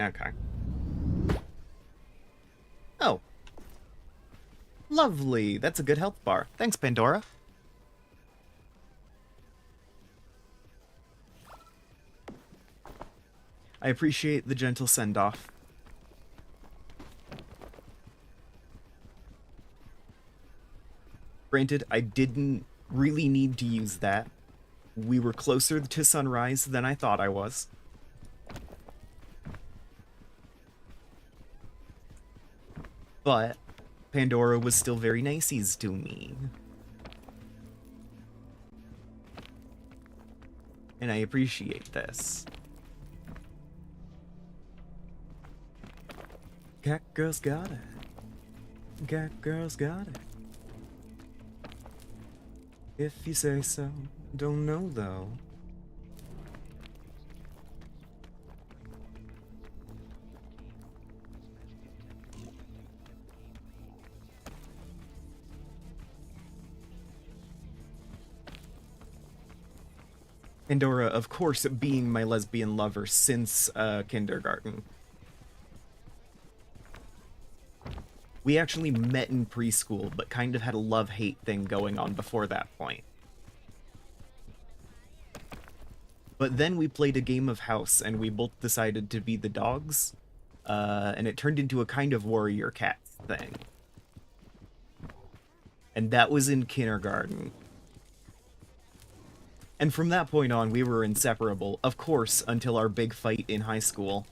Speaker 1: Okay. Oh. Lovely. That's a good health bar. Thanks, Pandora. I appreciate the gentle send-off. Granted, I didn't really need to use that. We were closer to sunrise than I thought I was. But Pandora was still very niceies to me. And I appreciate this. Cat girl's got it. Cat girl's got it. If you say so. Don't know though. Pandora, of course, being my lesbian lover since kindergarten. We actually met in preschool, but kind of had a love-hate thing going on before that point. But then we played a game of house, and we both decided to be the dogs, and it turned into a kind of warrior cat thing. And that was in kindergarten. And from that point on, we were inseparable, of course, until our big fight in high school,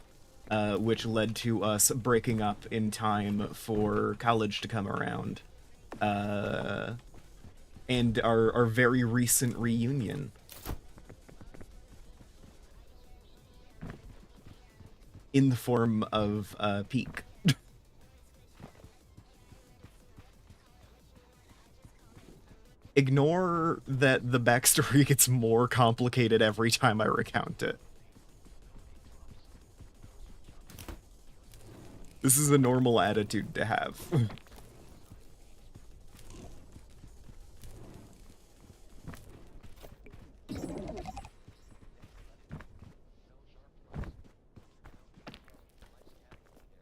Speaker 1: which led to us breaking up in time for college to come around. uh, and our very recent reunion in the form of Peak. Ignore that the backstory gets more complicated every time I recount it. This is a normal attitude to have.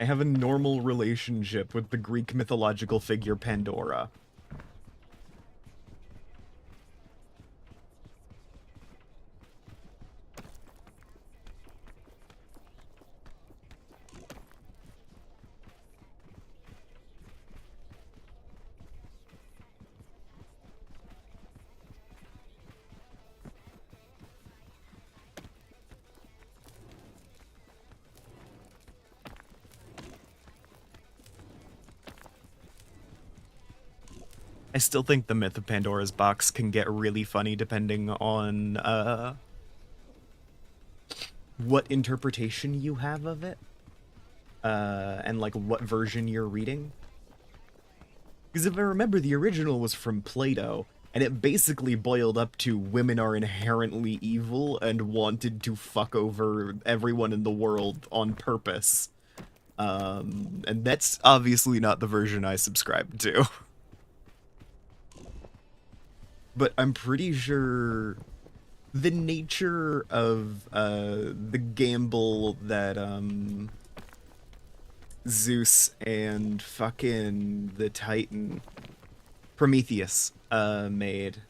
Speaker 1: I have a normal relationship with the Greek mythological figure Pandora. I still think the myth of Pandora's box can get really funny depending on what interpretation you have of it, and like what version you're reading. Because if I remember, the original was from Plato, and it basically boiled up to women are inherently evil and wanted to fuck over everyone in the world on purpose. And that's obviously not the version I subscribe to. But I'm pretty sure the nature of the gamble that Zeus and fucking the Titan Prometheus made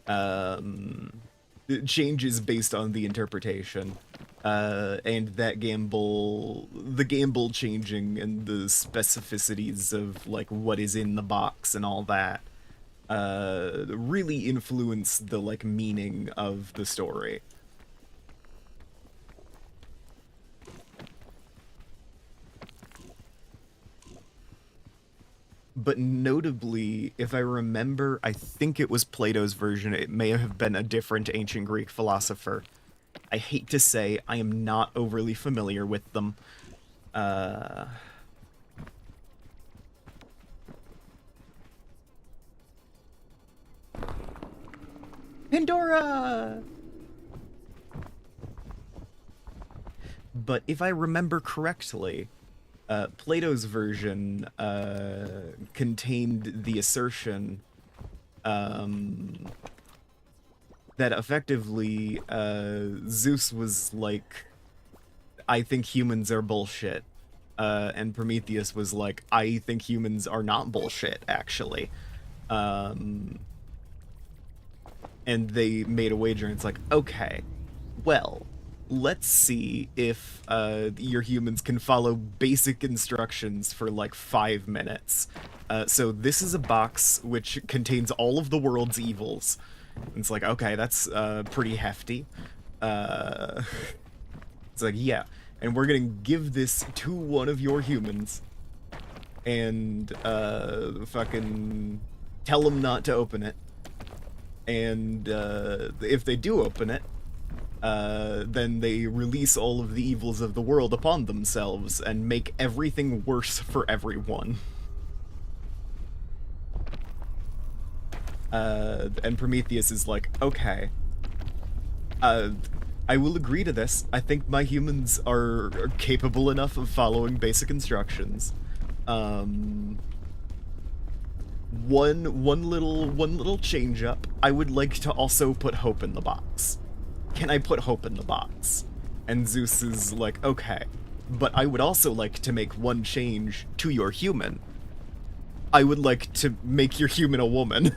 Speaker 1: it changes based on the interpretation. And that gamble, the gamble changing and the specificities of like what is in the box and all that really influence the like meaning of the story. But notably, if I remember, I think it was Plato's version. It may have been a different ancient Greek philosopher. I hate to say, I am not overly familiar with them. Pandora! But if I remember correctly, Plato's version contained the assertion that effectively Zeus was like, I think humans are bullshit. And Prometheus was like, I think humans are not bullshit, actually. And they made a wager, and it's like, okay, well, let's see if your humans can follow basic instructions for like 5 minutes. So this is a box which contains all of the world's evils. And it's like, okay, that's pretty hefty. It's like, yeah, and we're gonna give this to one of your humans and fucking tell them not to open it. And if they do open it, then they release all of the evils of the world upon themselves and make everything worse for everyone. And Prometheus is like, okay, I will agree to this. I think my humans are capable enough of following basic instructions. One little change up. I would like to also put hope in the box. Can I put hope in the box? And Zeus is like, okay, but I would also like to make one change to your human. I would like to make your human a woman.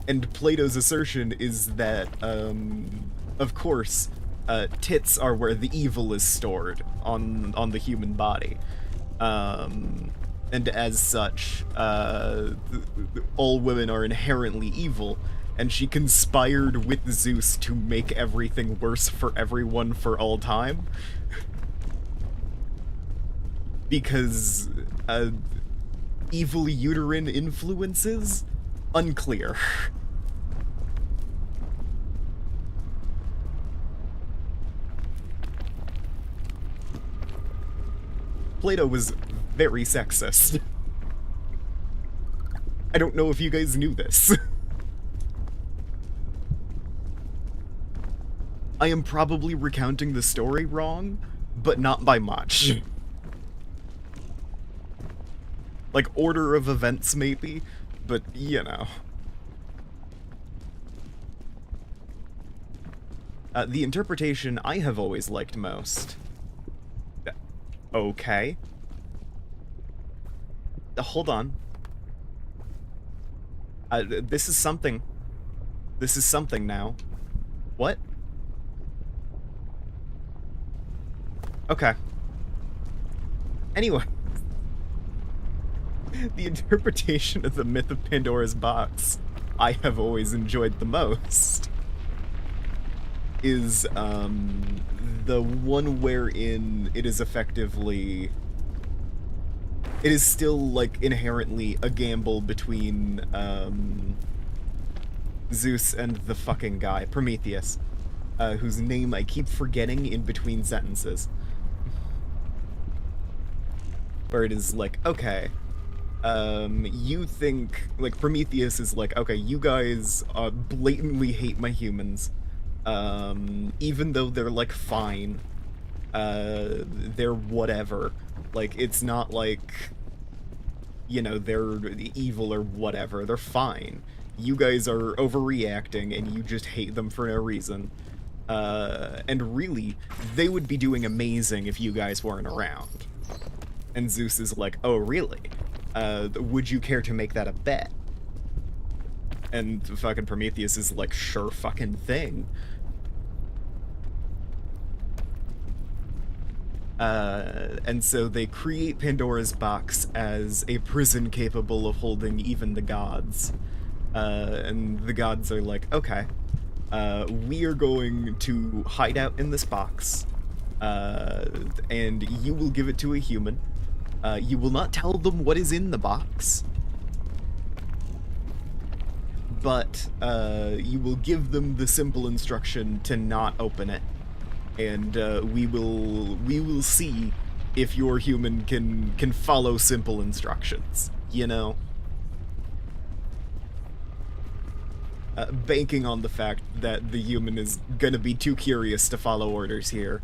Speaker 1: And Plato's assertion is that, of course, tits are where the evil is stored on the human body. And as such, all women are inherently evil, and she conspired with Zeus to make everything worse for everyone for all time. Because, evil uterine influences? Unclear. Plato was very sexist. I don't know if you guys knew this. I am probably recounting the story wrong, but not by much. Like, order of events, maybe, but, you know. The interpretation I have always liked most. Okay. Hold on. This is something. This is something now. What? Okay. Anyway. The interpretation of the myth of Pandora's box I have always enjoyed the most is, the one wherein it is effectively... It is still, like, inherently a gamble between, Zeus and the fucking guy, Prometheus, whose name I keep forgetting in between sentences. Where it is like, okay, you think, like, Prometheus is like, okay, you guys, blatantly hate my humans, even though they're, like, fine, they're whatever. Like, it's not like, you know, they're evil or whatever. They're fine. You guys are overreacting and you just hate them for no reason. And really, they would be doing amazing if you guys weren't around. And Zeus is like, oh, really? Would you care to make that a bet? And fucking Prometheus is like, sure fucking thing. And so they create Pandora's box as a prison capable of holding even the gods. And the gods are like, okay, we are going to hide out in this box, and you will give it to a human. You will not tell them what is in the box, but you will give them the simple instruction to not open it. And we will see if your human can follow simple instructions, you know? Banking on the fact that the human is gonna be too curious to follow orders here,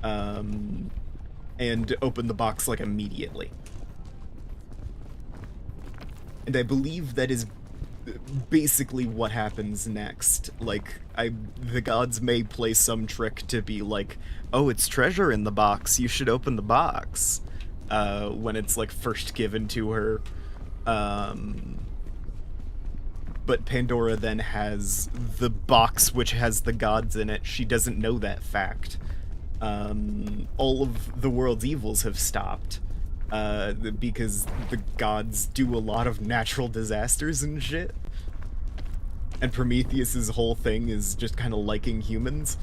Speaker 1: and open the box, like, immediately. And I believe that is basically what happens next. Like, the gods may play some trick to be like, oh, it's treasure in the box, you should open the box, when it's, like, first given to her. But Pandora then has the box which has the gods in it. She doesn't know that fact. All of the world's evils have stopped, because the gods do a lot of natural disasters and shit. And Prometheus's whole thing is just kind of liking humans.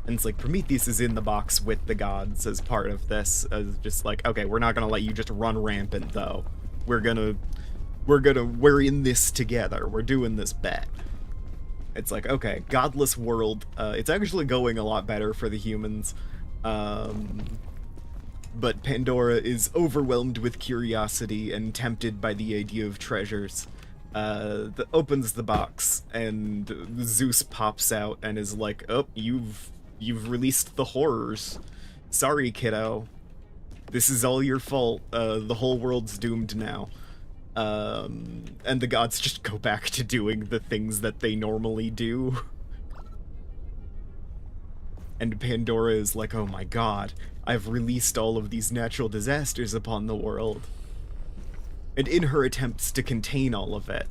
Speaker 1: And it's like, Prometheus is in the box with the gods as part of this, as just like, okay, we're not gonna let you just run rampant, though. We're in this together. We're doing this bet. It's like, okay, godless world. It's actually going a lot better for the humans. But Pandora is overwhelmed with curiosity and tempted by the idea of treasures. That opens the box, and Zeus pops out and is like, oh, you've released the horrors. Sorry, kiddo. This is all your fault. The whole world's doomed now. And the gods just go back to doing the things that they normally do. And Pandora is like, oh my god, I've released all of these natural disasters upon the world. And in her attempts to contain all of it,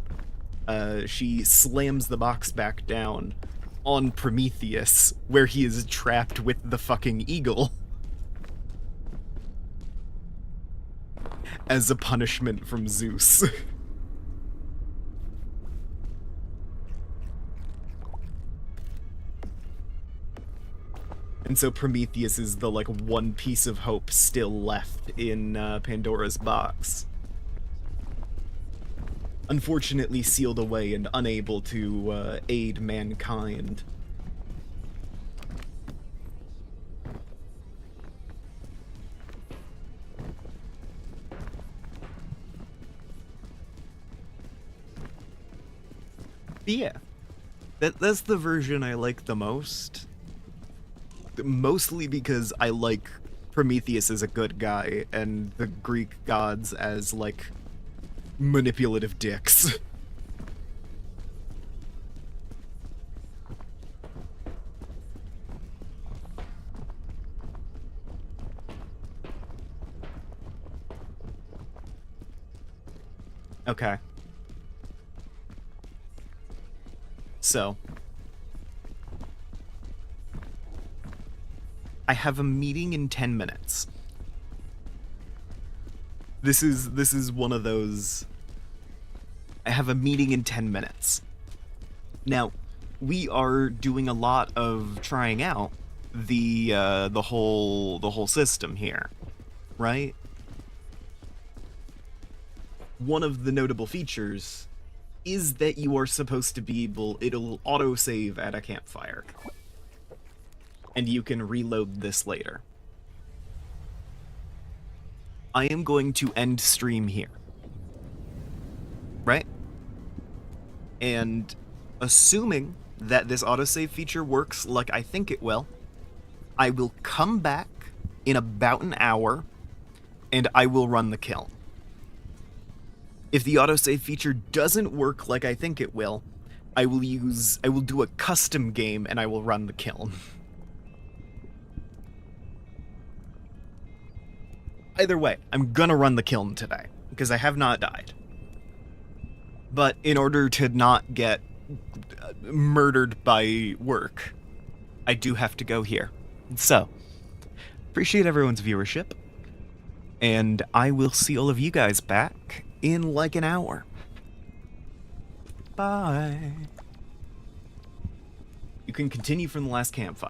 Speaker 1: she slams the box back down on Prometheus, where he is trapped with the fucking eagle. as a punishment from Zeus. And so Prometheus is the, like, one piece of hope still left in Pandora's box. Unfortunately sealed away and unable to aid mankind. But yeah, that's the version I like the most. Mostly because I like Prometheus as a good guy, and the Greek gods as, like, manipulative dicks. Okay. So, I have a meeting in 10 minutes. This is one of those... I have a meeting in 10 minutes. Now, we are doing a lot of trying out the whole system here, right? One of the notable features is that you are supposed to be able... It'll autosave at a campfire. And you can reload this later. I am going to end stream here. Right? And assuming that this autosave feature works like I think it will, I will come back in about an hour, and I will run the kiln. If the autosave feature doesn't work like I think it will, I will do a custom game and I will run the kiln. Either way, I'm gonna run the kiln today, because I have not died. But in order to not get murdered by work, I do have to go here. So, appreciate everyone's viewership, and I will see all of you guys back in like an hour. Bye. You can continue from the last campfire.